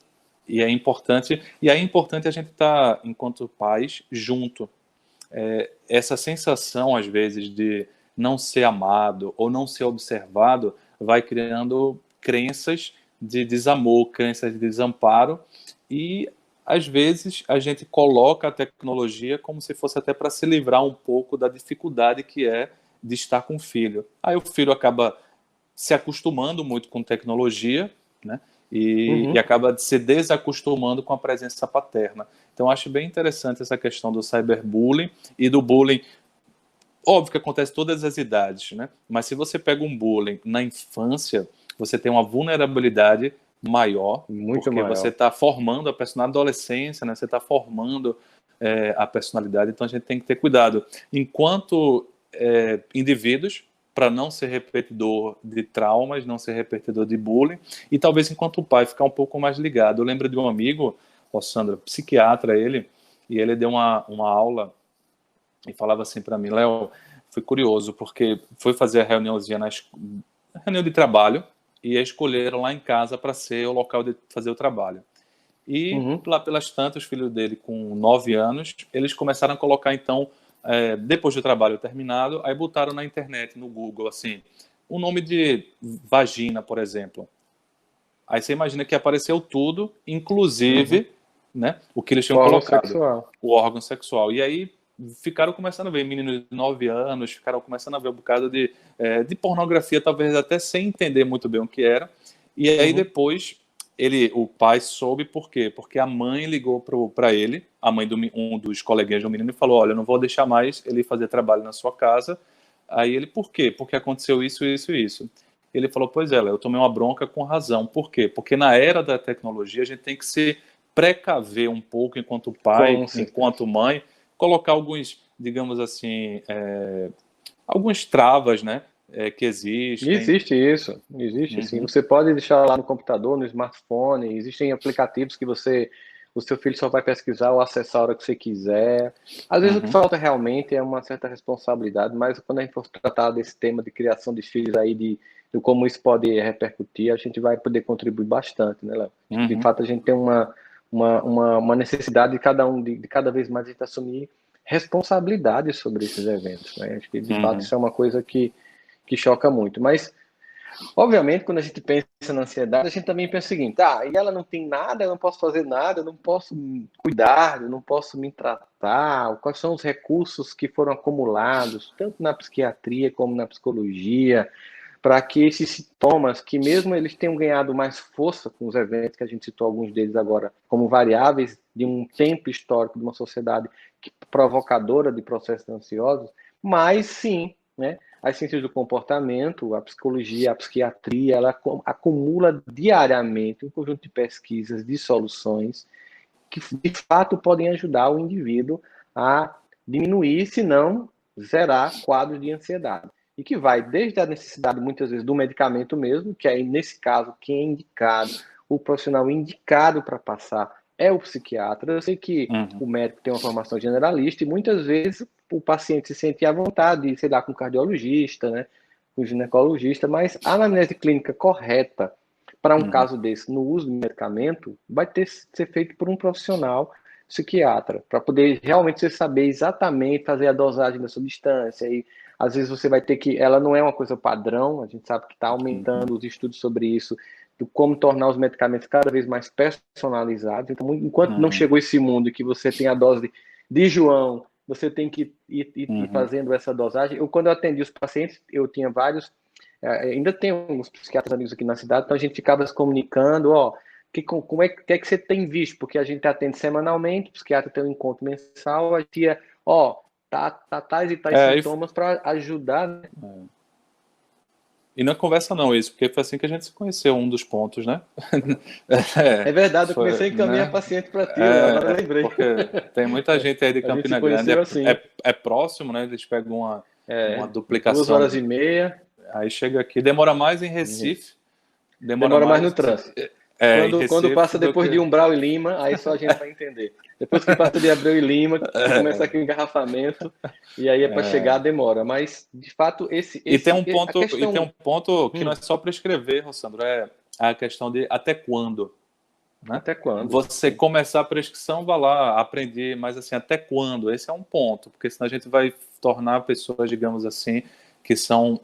E é importante a gente estar, enquanto pais, junto. Essa sensação, às vezes, de não ser amado ou não ser observado vai criando crenças de desamor, crenças de desamparo, e às vezes a gente coloca a tecnologia como se fosse até para se livrar um pouco da dificuldade que é de estar com o filho. Aí o filho acaba se acostumando muito com tecnologia, né? E acaba se desacostumando com a presença paterna. Então acho bem interessante essa questão do cyberbullying e do bullying. Óbvio que acontece em todas as idades, né? Mas se você pega um bullying na infância, você tem uma vulnerabilidade maior, porque você está formando a personalidade na adolescência, né? Você está formando a personalidade, então a gente tem que ter cuidado. Enquanto indivíduos, para não ser repetidor de traumas, não ser repetidor de bullying, e talvez enquanto pai ficar um pouco mais ligado. Eu lembro de um amigo, o Sandro, psiquiatra ele, e ele deu uma aula e falava assim para mim, Léo, fui curioso, porque foi fazer a reuniãozinha reunião de trabalho, e escolheram lá em casa para ser o local de fazer o trabalho. E lá pelas tantas, os filhos dele com 9 anos, eles começaram a colocar, então, depois do trabalho terminado, aí botaram na internet, no Google, assim, o nome de vagina, por exemplo. Aí você imagina que apareceu tudo, inclusive né, o que eles tinham colocado. O órgão sexual. E aí ficaram começando a ver meninos de 9 anos, ficaram começando a ver um bocado de pornografia, talvez até sem entender muito bem o que era. E aí depois o pai soube por quê? Porque a mãe ligou para ele, a mãe de um dos coleguinhas do menino, e falou, olha, eu não vou deixar mais ele fazer trabalho na sua casa. Aí ele, por quê? Porque aconteceu isso, isso e isso. Ele falou, pois é, eu tomei uma bronca com razão. Por quê? Porque na era da tecnologia a gente tem que se precaver um pouco enquanto pai, enquanto mãe, colocar alguns, digamos assim, algumas travas, né, que existem. Existe isso, existe sim. Você pode deixar lá no computador, no smartphone, existem aplicativos que você o seu filho só vai pesquisar ou acessar a hora que você quiser. Às vezes o que falta realmente é uma certa responsabilidade, mas quando a gente for tratar desse tema de criação de filhos aí, de como isso pode repercutir, a gente vai poder contribuir bastante, né, Léo? De fato, a gente tem uma necessidade de cada um, de cada vez mais a gente assumir responsabilidade sobre esses eventos, né? Acho que, de fato, isso é uma coisa que choca muito. Mas, obviamente, quando a gente pensa na ansiedade, a gente também pensa o seguinte, e ela não tem nada, eu não posso fazer nada, eu não posso cuidar, eu não posso me tratar, quais são os recursos que foram acumulados, tanto na psiquiatria como na psicologia, para que esses sintomas, que mesmo eles tenham ganhado mais força com os eventos, que a gente citou alguns deles agora, como variáveis de um tempo histórico de uma sociedade provocadora de processos ansiosos, mas sim, né, as ciências do comportamento, a psicologia, a psiquiatria, ela acumula diariamente um conjunto de pesquisas, de soluções, que de fato podem ajudar o indivíduo a diminuir, se não zerar quadros de ansiedade. E que vai desde a necessidade, muitas vezes, do medicamento mesmo, que aí, nesse caso, quem é indicado, o profissional indicado para passar é o psiquiatra. Eu sei que o médico tem uma formação generalista e muitas vezes o paciente se sente à vontade, sei lá, com o cardiologista, né, com o ginecologista, mas a anamnese clínica correta para um caso desse, no uso do medicamento, vai ter que ser feito por um profissional psiquiatra, para poder realmente você saber exatamente fazer a dosagem da substância. E às vezes você vai ter que, ela não é uma coisa padrão, a gente sabe que está aumentando os estudos sobre isso, de como tornar os medicamentos cada vez mais personalizados. Então, enquanto não chegou esse mundo que você tem a dose de João, você tem que ir fazendo essa dosagem. Quando eu atendi os pacientes, eu tinha vários, ainda tenho uns psiquiatras amigos aqui na cidade, então a gente ficava se comunicando, como é que você tem visto? Porque a gente atende semanalmente, o psiquiatra tem um encontro mensal, a gente ia, tais e tais sintomas para ajudar, né? E não é conversa não isso, porque foi assim que a gente se conheceu, um dos pontos, né? É verdade, eu comecei a encaminhar paciente para ti, agora eu lembrei. Porque tem muita gente aí de Campina Grande, assim. é próximo, né? Eles pegam uma duplicação. 2h30. Aí chega aqui, demora mais em Recife. Demora mais no trânsito. Quando passa depois de Umbral e Lima, aí só a gente vai entender. Depois que passa de Abreu e Lima, começa aqui o engarrafamento, e aí para chegar demora. Mas, de fato, E tem um ponto que não é só prescrever, Rossandro, é a questão de até quando. Né? Até quando? Você começar a prescrição, vai lá, aprender, mas assim, até quando? Esse é um ponto, porque senão a gente vai tornar pessoas, digamos assim, que estão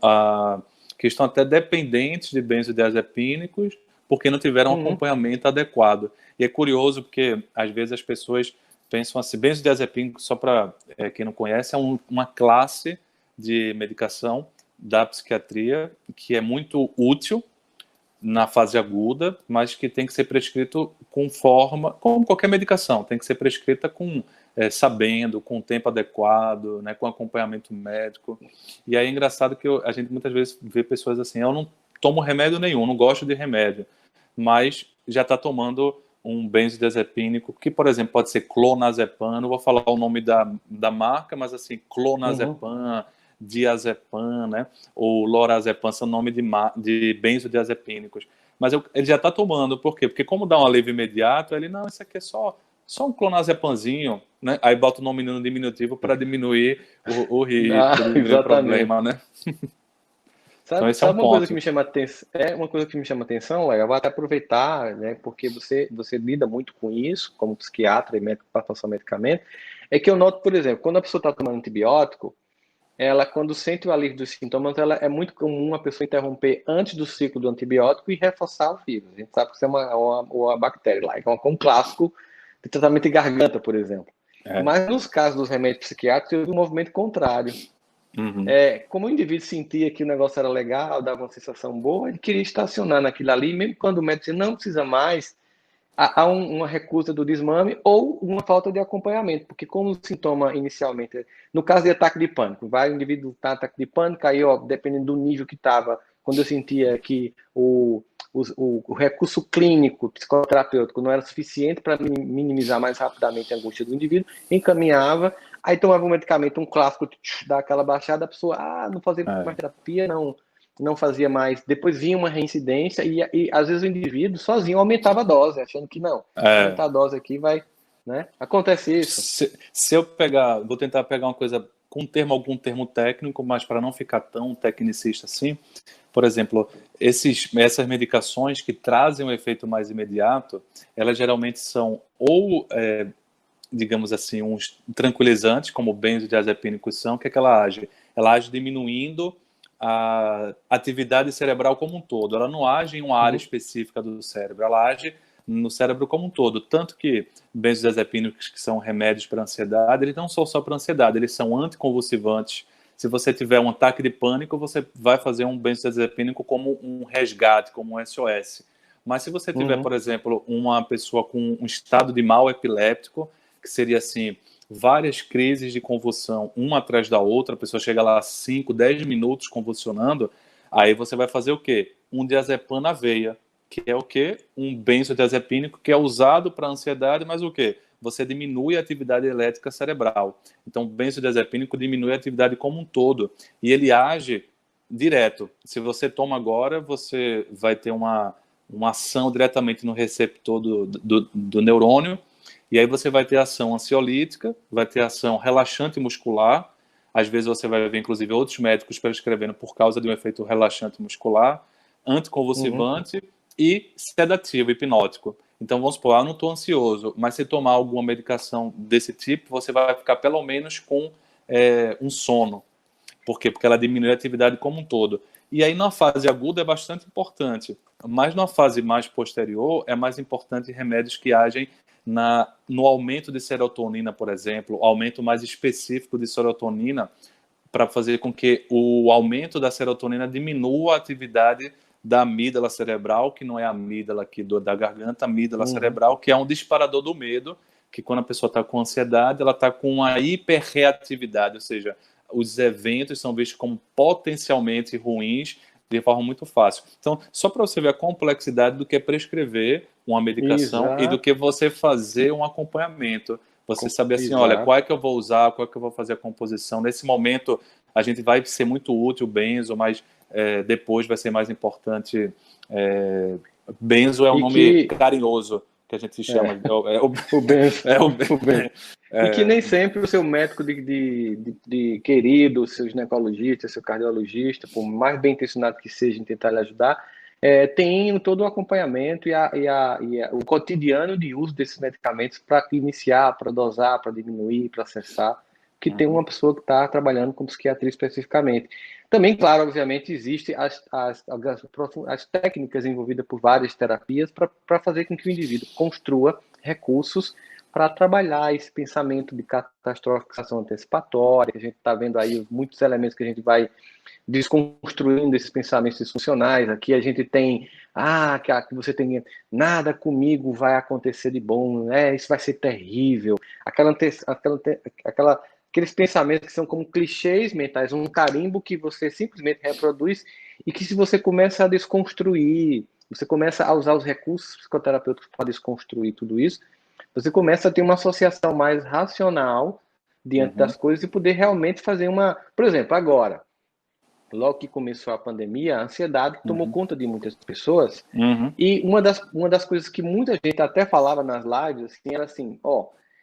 até dependentes de benzodiazepínicos, porque não tiveram um acompanhamento adequado. E é curioso porque, às vezes, as pessoas pensam assim, benzodiazepínico, só para quem não conhece, é uma classe de medicação da psiquiatria que é muito útil na fase aguda, mas que tem que ser prescrito com forma, como qualquer medicação, tem que ser prescrita sabendo, com o tempo adequado, né, com acompanhamento médico. E aí é engraçado que a gente muitas vezes vê pessoas assim, eu não tomo remédio nenhum, não gosto de remédio, mas já está tomando um benzodiazepínico, que, por exemplo, pode ser clonazepam, não vou falar o nome da marca, mas assim, clonazepam, diazepam, né, ou lorazepam, são nome de benzodiazepínicos. Mas ele já está tomando, por quê? Porque como dá um alívio imediato, ele, não, isso aqui é só um clonazepanzinho, né? Aí bota o nome no diminutivo para diminuir o risco, diminuir o problema, né? Sabe uma coisa que me chama atenção? Uma coisa que me chama atenção, Léo, eu vou até aproveitar, né, porque você lida muito com isso, como psiquiatra e médico para passar medicamento, é que eu noto, por exemplo, quando a pessoa está tomando antibiótico, ela, quando sente o alívio dos sintomas, é muito comum a pessoa interromper antes do ciclo do antibiótico e reforçar o vírus. A gente sabe que isso é uma bactéria lá, é um clássico de tratamento de garganta, por exemplo. Mas nos casos dos remédios psiquiátricos, eu vi um movimento contrário. Como o indivíduo sentia que o negócio era legal, dava uma sensação boa, ele queria estacionar naquilo ali, mesmo quando o médico disse, não precisa mais, há uma recusa do desmame ou uma falta de acompanhamento, porque como o sintoma inicialmente, no caso de ataque de pânico, o indivíduo está em ataque de pânico, aí, dependendo do nível que estava, quando eu sentia que o recurso clínico, psicoterapêutico não era suficiente para minimizar mais rapidamente a angústia do indivíduo, encaminhava, aí tomava um medicamento, um clássico, dá aquela baixada, a pessoa, não fazer mais terapia, não não fazia mais, depois vinha uma reincidência e às vezes o indivíduo sozinho aumentava a dose, achando que não, aumentar a dose aqui vai, né? Acontece isso. Se eu vou tentar pegar uma coisa com algum termo técnico, mas para não ficar tão tecnicista assim, por exemplo, essas medicações que trazem um efeito mais imediato, elas geralmente são ou digamos assim, uns tranquilizantes, como benzodiazepínicos são, que é que ela age? Ela age diminuindo a atividade cerebral como um todo. Ela não age em uma área específica do cérebro, ela age no cérebro como um todo. Tanto que benzodiazepínicos, que são remédios para ansiedade, eles não são só para ansiedade, eles são anticonvulsivantes. Se você tiver um ataque de pânico, você vai fazer um benzodiazepínico como um resgate, como um SOS. Mas se você tiver, por exemplo, uma pessoa com um estado de mal epiléptico, que seria assim, várias crises de convulsão, uma atrás da outra, a pessoa chega lá 5, 10 minutos convulsionando, aí você vai fazer o quê? Um diazepam na veia, que é o quê? Um benzodiazepínico que é usado para ansiedade, mas o quê? Você diminui a atividade elétrica cerebral. Então, o benzodiazepínico diminui a atividade como um todo, e ele age direto. Se você toma agora, você vai ter uma ação diretamente no receptor do neurônio, e aí você vai ter ação ansiolítica, vai ter ação relaxante muscular, às vezes você vai ver, inclusive, outros médicos prescrevendo por causa de um efeito relaxante muscular, anticonvulsivante e sedativo, hipnótico. Então, vamos supor, eu não estou ansioso, mas se tomar alguma medicação desse tipo, você vai ficar pelo menos com um sono. Por quê? Porque ela diminui a atividade como um todo. E aí, na fase aguda, é bastante importante. Mas na fase mais posterior, é mais importante remédios que agem no aumento de serotonina, por exemplo, aumento mais específico de serotonina, para fazer com que o aumento da serotonina diminua a atividade da amígdala cerebral, que não é a amígdala aqui da garganta, a amígdala cerebral, que é um disparador do medo, que quando a pessoa está com ansiedade, ela está com uma hiperreatividade, ou seja, os eventos são vistos como potencialmente ruins de forma muito fácil. Então, só para você ver a complexidade do que é prescrever uma medicação e do que você fazer um acompanhamento. Você saber assim, olha, qual é que eu vou usar, qual é que eu vou fazer a composição. Nesse momento, a gente vai ser muito útil, benzo, mas depois vai ser mais importante. Benzo é um nome carinhoso que a gente chama. O benzo. E que nem sempre o seu médico de querido, seu ginecologista, seu cardiologista, por mais bem intencionado que seja em tentar lhe ajudar, tem todo o acompanhamento e o cotidiano de uso desses medicamentos para iniciar, para dosar, para diminuir, para acessar, que tem uma pessoa que está trabalhando com psiquiatria especificamente. Também, claro, obviamente, existem as técnicas envolvidas por várias terapias para fazer com que o indivíduo construa recursos para trabalhar esse pensamento de catastrofização antecipatória, que a gente está vendo aí muitos elementos que a gente vai desconstruindo esses pensamentos disfuncionais. Aqui a gente tem, que você tem, nada comigo vai acontecer de bom, né? Isso vai ser terrível. Aqueles pensamentos que são como clichês mentais, um carimbo que você simplesmente reproduz e que se você começa a desconstruir, você começa a usar os recursos psicoterapêuticos para desconstruir tudo isso, você começa a ter uma associação mais racional diante das coisas e poder realmente fazer por exemplo, agora, logo que começou a pandemia, a ansiedade tomou conta de muitas pessoas e uma das coisas que muita gente até falava nas lives assim, era assim,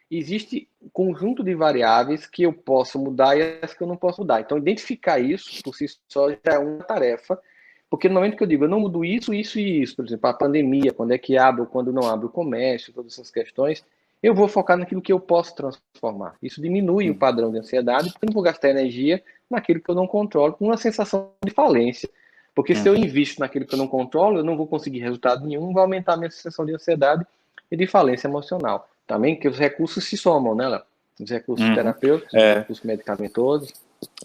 existe um conjunto de variáveis que eu posso mudar e as que eu não posso mudar. Então, identificar isso por si só já é uma tarefa, porque no momento que eu digo, eu não mudo isso, isso e isso, por exemplo, a pandemia, quando é que abre ou quando não abre o comércio, todas essas questões, eu vou focar naquilo que eu posso transformar. Isso diminui o padrão de ansiedade, porque eu não vou gastar energia naquilo que eu não controlo, com uma sensação de falência. Porque se eu invisto naquilo que eu não controlo, eu não vou conseguir resultado nenhum, vai aumentar a minha sensação de ansiedade e de falência emocional. Também que os recursos se somam, né, Léo? Os recursos terapêuticos, os recursos medicamentosos.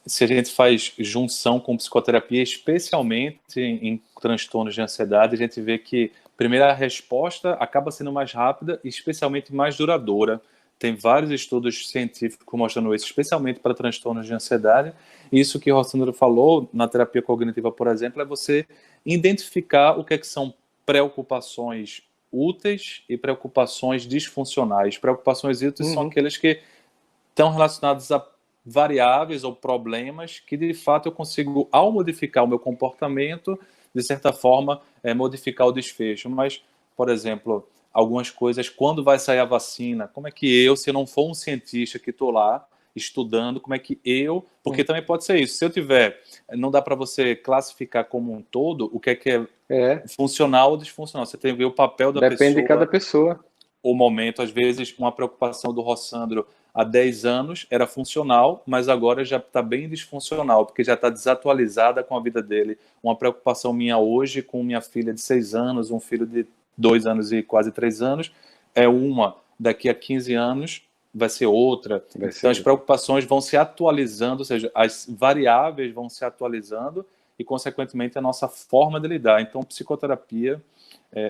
Se a gente faz junção com psicoterapia, especialmente em transtornos de ansiedade, a gente vê que, primeiro, a resposta acaba sendo mais rápida e especialmente mais duradoura. Tem vários estudos científicos mostrando isso, especialmente para transtornos de ansiedade. Isso que o Rossandro falou na terapia cognitiva, por exemplo, é você identificar o que são preocupações úteis e preocupações disfuncionais. Preocupações úteis são aquelas que estão relacionadas a variáveis ou problemas que, de fato, eu consigo, ao modificar o meu comportamento, de certa forma, modificar o desfecho. Mas, por exemplo, algumas coisas, quando vai sair a vacina, como é que eu, se eu não for um cientista que estou lá estudando, como é que eu... Porque também pode ser isso. Se eu tiver... Não dá para você classificar como um todo o que é funcional ou disfuncional. Você tem que ver o papel da pessoa. Depende de cada pessoa. O momento, às vezes, uma preocupação do Rossandro há 10 anos era funcional, mas agora já está bem disfuncional, porque já está desatualizada com a vida dele. Uma preocupação minha hoje com minha filha de 6 anos, um filho de 2 anos e quase 3 anos, é uma. Daqui a 15 anos vai ser outra. Então, as preocupações vão se atualizando, ou seja, as variáveis vão se atualizando e, consequentemente, a nossa forma de lidar. Então, psicoterapia...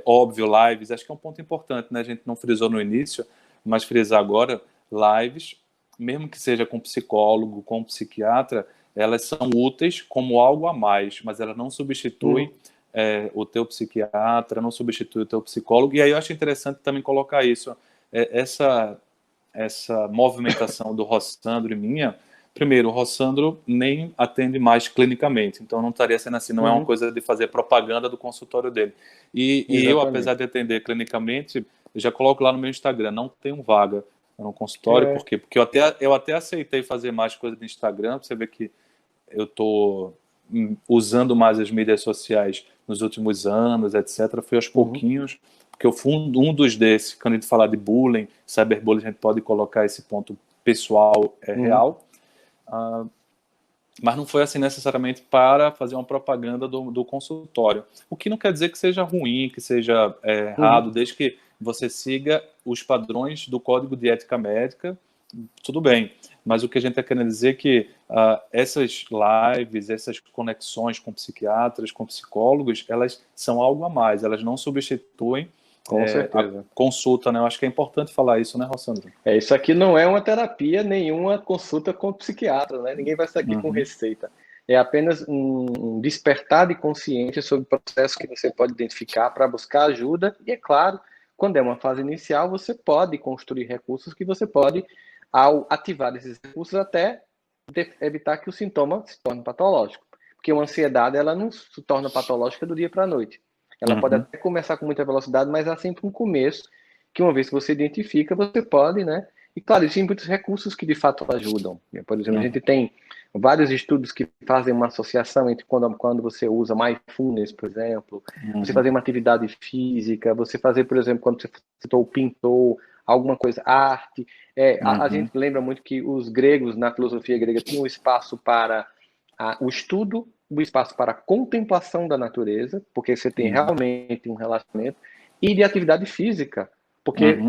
óbvio, lives, acho que é um ponto importante, né? A gente não frisou no início, mas frisar agora, lives, mesmo que seja com psicólogo, com psiquiatra, elas são úteis como algo a mais, mas elas não substituem o teu psiquiatra, não substitui o teu psicólogo, e aí eu acho interessante também colocar isso, essa movimentação do Rossandro e minha. Primeiro, o Rossandro nem atende mais clinicamente, então não estaria sendo assim, não é uma coisa de fazer propaganda do consultório dele. E eu, apesar de atender clinicamente, eu já coloco lá no meu Instagram, não tenho vaga no consultório, por quê? Porque eu até aceitei fazer mais coisa no Instagram, pra você ver que eu estou usando mais as mídias sociais nos últimos anos, etc. Foi aos pouquinhos, porque eu fui um dos desses, quando a gente falar de bullying, cyberbullying, a gente pode colocar esse ponto pessoal, real. Mas não foi assim necessariamente para fazer uma propaganda do consultório. O que não quer dizer que seja ruim, que seja errado, desde que você siga os padrões do Código de Ética Médica, tudo bem. Mas o que a gente está querendo dizer é que essas lives, essas conexões com psiquiatras, com psicólogos, elas são algo a mais, elas não substituem com certeza. A consulta, né? Eu acho que é importante falar isso, né, Rossandro? Isso aqui não é uma terapia, nenhuma consulta com psiquiatra, né? Ninguém vai sair aqui com receita. É apenas um despertar de consciência sobre processos que você pode identificar para buscar ajuda. E, é claro, quando é uma fase inicial, você pode construir recursos que você pode, ao ativar esses recursos, até evitar que o sintoma se torne patológico. Porque uma ansiedade, ela não se torna patológica do dia para a noite. Ela pode até começar com muita velocidade, mas há sempre um começo, que uma vez que você identifica, você pode, né? E claro, existem muitos recursos que de fato ajudam. Por exemplo, a gente tem vários estudos que fazem uma associação entre quando você usa mindfulness, por exemplo, você fazer uma atividade física, você fazer, por exemplo, quando você citou o pintor, alguma coisa, arte. A gente lembra muito que os gregos, na filosofia grega, tinham um espaço para o estudo, o espaço para a contemplação da natureza, porque você tem realmente um relacionamento, e de atividade física, porque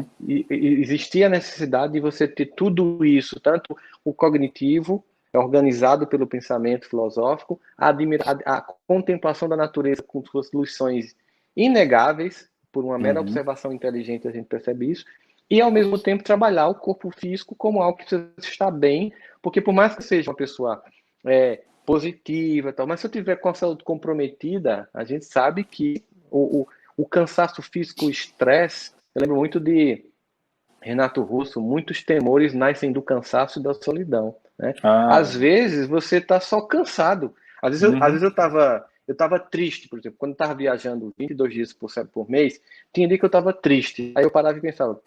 existia a necessidade de você ter tudo isso, tanto o cognitivo, organizado pelo pensamento filosófico, a contemplação da natureza com suas soluções inegáveis, por uma mera observação inteligente a gente percebe isso, e ao mesmo tempo trabalhar o corpo físico como algo que precisa estar bem, porque por mais que seja uma pessoa positiva, tal, mas se eu tiver com a saúde comprometida, a gente sabe que o cansaço físico, o estresse, eu lembro muito de Renato Russo, muitos temores nascem do cansaço e da solidão, né? Às vezes você está só cansado. Às vezes eu estava triste, por exemplo, quando eu estava viajando 22 dias por mês, tinha dia que eu estava triste. Aí eu parava e pensava,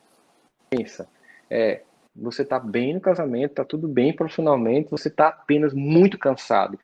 você está bem no casamento, está tudo bem profissionalmente, você está apenas muito cansado.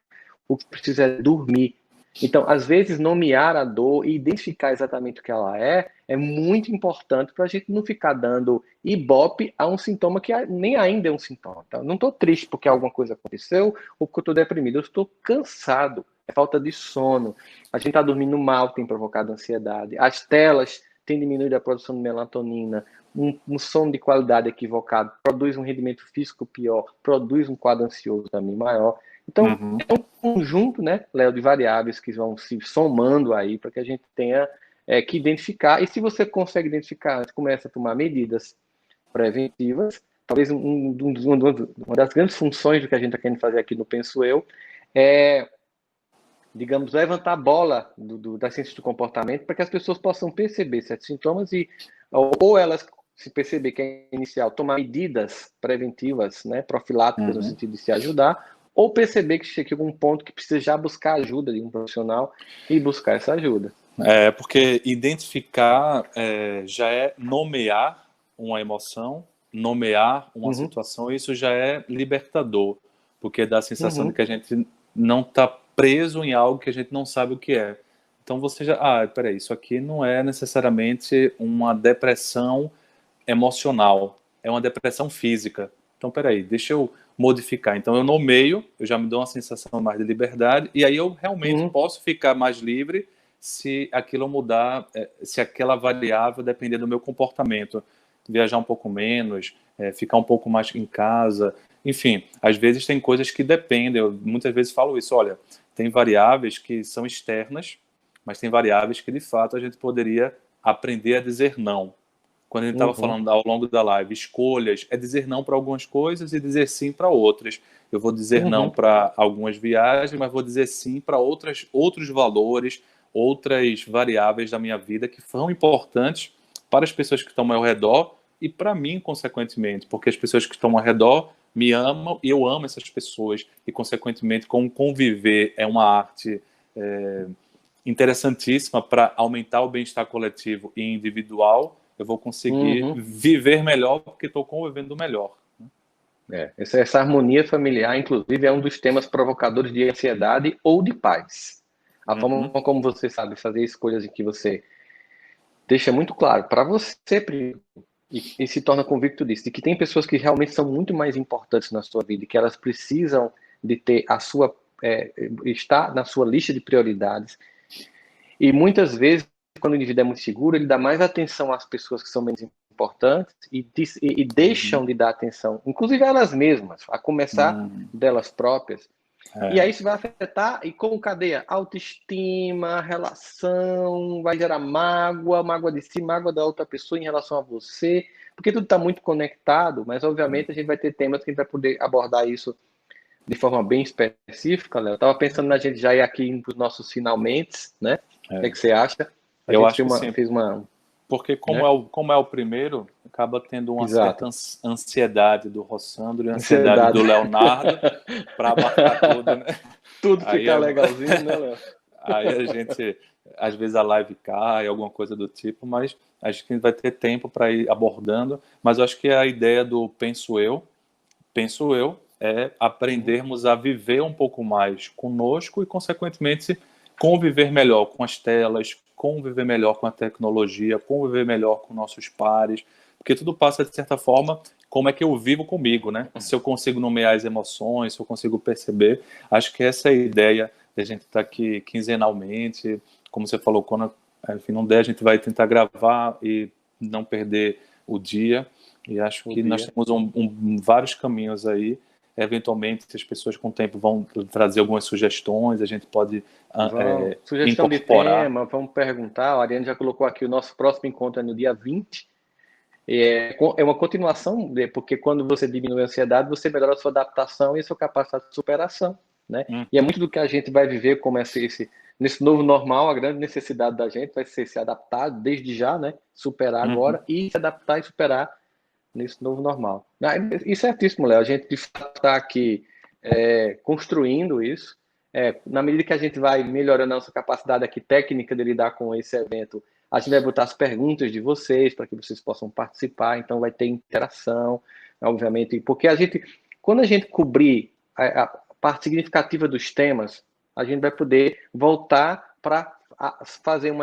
O que precisa é dormir. Então, às vezes, nomear a dor e identificar exatamente o que ela é muito importante para a gente não ficar dando ibope a um sintoma que nem ainda é um sintoma. Então, não estou triste porque alguma coisa aconteceu ou porque eu estou deprimido, eu estou cansado, é falta de sono. A gente está dormindo mal, tem provocado ansiedade. As telas têm diminuído a produção de melatonina. Um sono de qualidade equivocado produz um rendimento físico pior, produz um quadro ansioso também maior. Então, é um conjunto, né, Léo, de variáveis que vão se somando aí para que a gente tenha que identificar. E se você consegue identificar, você começa a tomar medidas preventivas. Talvez uma das grandes funções do que a gente está querendo fazer aqui no Penso Eu é, digamos, levantar a bola da ciência do comportamento para que as pessoas possam perceber certos sintomas ou elas se perceber que é inicial, tomar medidas preventivas, né, profiláticas, no sentido de se ajudar, ou perceber que chega a algum ponto que precisa já buscar ajuda de um profissional e buscar essa ajuda. Porque identificar já é nomear uma emoção, nomear uma situação, isso já é libertador, porque dá a sensação de que a gente não está preso em algo que a gente não sabe o que é. Então você já, peraí, isso aqui não é necessariamente uma depressão emocional, é uma depressão física. Então, peraí, deixa eu modificar. Então, eu nomeio, eu já me dou uma sensação mais de liberdade, e aí eu realmente posso ficar mais livre se aquilo mudar, se aquela variável depender do meu comportamento. Viajar um pouco menos, ficar um pouco mais em casa. Enfim, às vezes tem coisas que dependem. Eu muitas vezes falo isso, olha, tem variáveis que são externas, mas tem variáveis que, de fato, a gente poderia aprender a dizer não. Quando a gente estava falando ao longo da live, escolhas é dizer não para algumas coisas e dizer sim para outras. Eu vou dizer não para algumas viagens, mas vou dizer sim para outros valores, outras variáveis da minha vida que são importantes para as pessoas que estão ao redor e para mim, consequentemente, porque as pessoas que estão ao redor me amam e eu amo essas pessoas e, consequentemente, como conviver é uma arte interessantíssima para aumentar o bem-estar coletivo e individual, eu vou conseguir viver melhor porque estou convivendo melhor. Essa harmonia familiar, inclusive, é um dos temas provocadores de ansiedade ou de paz. A forma como você sabe fazer escolhas em que você deixa muito claro para você e se torna convicto disso, de que tem pessoas que realmente são muito mais importantes na sua vida e que elas precisam de ter a sua estar na sua lista de prioridades. E muitas vezes, quando o indivíduo é muito seguro, ele dá mais atenção às pessoas que são menos importantes e deixam de dar atenção, inclusive a elas mesmas, a começar delas próprias. E aí isso vai afetar, e como cadeia? Autoestima, relação, vai gerar mágoa de si, mágoa da outra pessoa em relação a você, porque tudo está muito conectado, mas obviamente a gente vai ter temas que a gente vai poder abordar isso de forma bem específica, Léo. Eu estava pensando na gente já ir aqui para os nossos finalmente, né? O que é que você acha? Eu acho que sim. Porque como é o primeiro, acaba tendo uma certa ansiedade do Rossandro e ansiedade do Leonardo para abarcar tudo, né? Tudo ficar legalzinho, né, Léo? Aí a gente, às vezes a live cai, alguma coisa do tipo, mas acho que a gente vai ter tempo para ir abordando. Mas eu acho que a ideia do penso eu, é aprendermos a viver um pouco mais conosco e, consequentemente, conviver melhor com as telas, conviver melhor com a tecnologia, conviver melhor com nossos pares, porque tudo passa, de certa forma, como é que eu vivo comigo, né? Se eu consigo nomear as emoções, se eu consigo perceber, acho que essa é a ideia de a gente estar aqui quinzenalmente, como você falou, quando enfim, não der, a gente vai tentar gravar e não perder o dia, e acho que nós temos vários caminhos aí. Eventualmente, as pessoas com o tempo vão trazer algumas sugestões, a gente pode sugestão incorporar. De tema, vamos perguntar. O Ariane já colocou aqui, o nosso próximo encontro é no dia 20. É uma continuação, porque quando você diminui a ansiedade, você melhora a sua adaptação e a sua capacidade de superação, né? E é muito do que a gente vai viver como nesse novo normal. A grande necessidade da gente vai ser se adaptar desde já, né? Superar agora e se adaptar e superar nesse novo normal. Isso é certíssimo, Léo. A gente de fato está aqui construindo isso. Na medida que a gente vai melhorando a nossa capacidade aqui técnica de lidar com esse evento, a gente vai botar as perguntas de vocês para que vocês possam participar. Então vai ter interação, obviamente, porque quando a gente cobrir a parte significativa dos temas, a gente vai poder voltar para fazer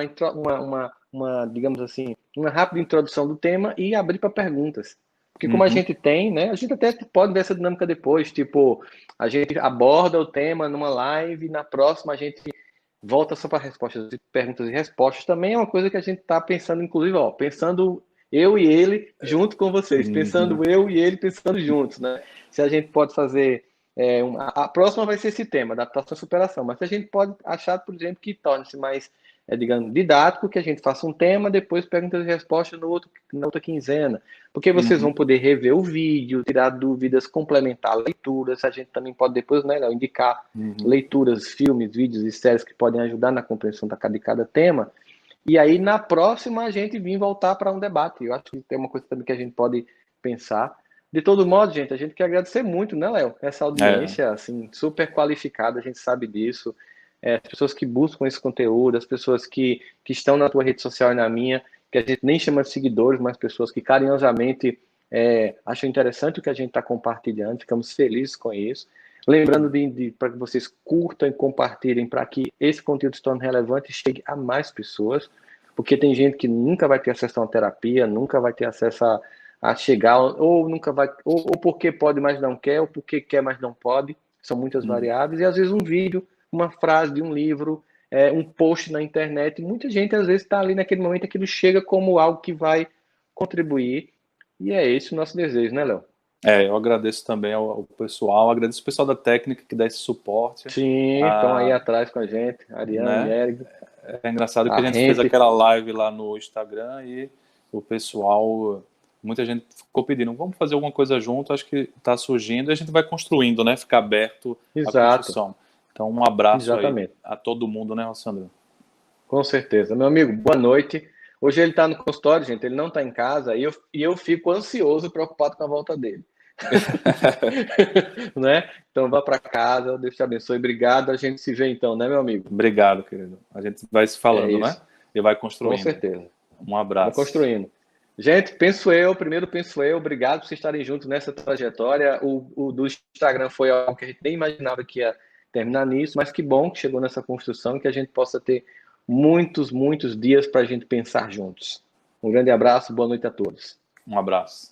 digamos assim, uma rápida introdução do tema e abrir para perguntas. Porque como a gente tem, né, a gente até pode ver essa dinâmica depois, tipo, a gente aborda o tema numa live, na próxima a gente volta só para respostas, perguntas e respostas. Também é uma coisa que a gente está pensando, inclusive, pensando eu e ele junto com vocês, pensando eu e ele pensando juntos, né? Se a gente pode fazer a próxima vai ser esse tema, adaptação e superação, mas a gente pode achar, por exemplo, que torne-se mais, digamos, didático, que a gente faça um tema, depois perguntas e respostas na outra quinzena, porque vocês vão poder rever o vídeo, tirar dúvidas, complementar leituras. A gente também pode depois, né, indicar leituras, filmes, vídeos e séries que podem ajudar na compreensão de cada tema. E aí, na próxima, a gente vir voltar para um debate. Eu acho que tem uma coisa também que a gente pode pensar. De todo modo, gente, a gente quer agradecer muito, né, Léo? Essa audiência, assim, super qualificada, a gente sabe disso. As pessoas que buscam esse conteúdo, as pessoas que estão na tua rede social e na minha, que a gente nem chama de seguidores, mas pessoas que carinhosamente acham interessante o que a gente está compartilhando, ficamos felizes com isso. Lembrando para que vocês curtam e compartilhem para que esse conteúdo se torne relevante e chegue a mais pessoas, porque tem gente que nunca vai ter acesso a uma terapia, nunca vai ter acesso a chegar, ou nunca vai, ou porque pode, mas não quer, ou porque quer, mas não pode, são muitas variáveis, e às vezes um vídeo, uma frase de um livro, um post na internet, muita gente às vezes está ali naquele momento, aquilo chega como algo que vai contribuir, e é esse o nosso desejo, né, Léo? Eu agradeço também ao pessoal, agradeço o pessoal da técnica que dá esse suporte. Sim, estão aí atrás com a gente, Ariane, né? Eric. É engraçado que a gente fez aquela live lá no Instagram e o pessoal, muita gente ficou pedindo, vamos fazer alguma coisa junto, acho que está surgindo e a gente vai construindo, né? Ficar aberto à construção. Então, um abraço aí a todo mundo, né, Rossandro? Com certeza. Meu amigo, boa noite. Hoje ele está no consultório, gente, ele não está em casa e eu fico ansioso, preocupado com a volta dele. Né? Então vá para casa, Deus te abençoe. Obrigado, a gente se vê então, né, meu amigo? Obrigado, querido. A gente vai se falando, né? E vai construindo. Com certeza. Um abraço. Vai construindo. Gente, penso eu, obrigado por vocês estarem juntos nessa trajetória. O do Instagram foi algo que a gente nem imaginava que ia terminar nisso, mas que bom que chegou nessa construção e que a gente possa ter muitos dias para a gente pensar juntos. Um grande abraço, boa noite a todos. Um abraço.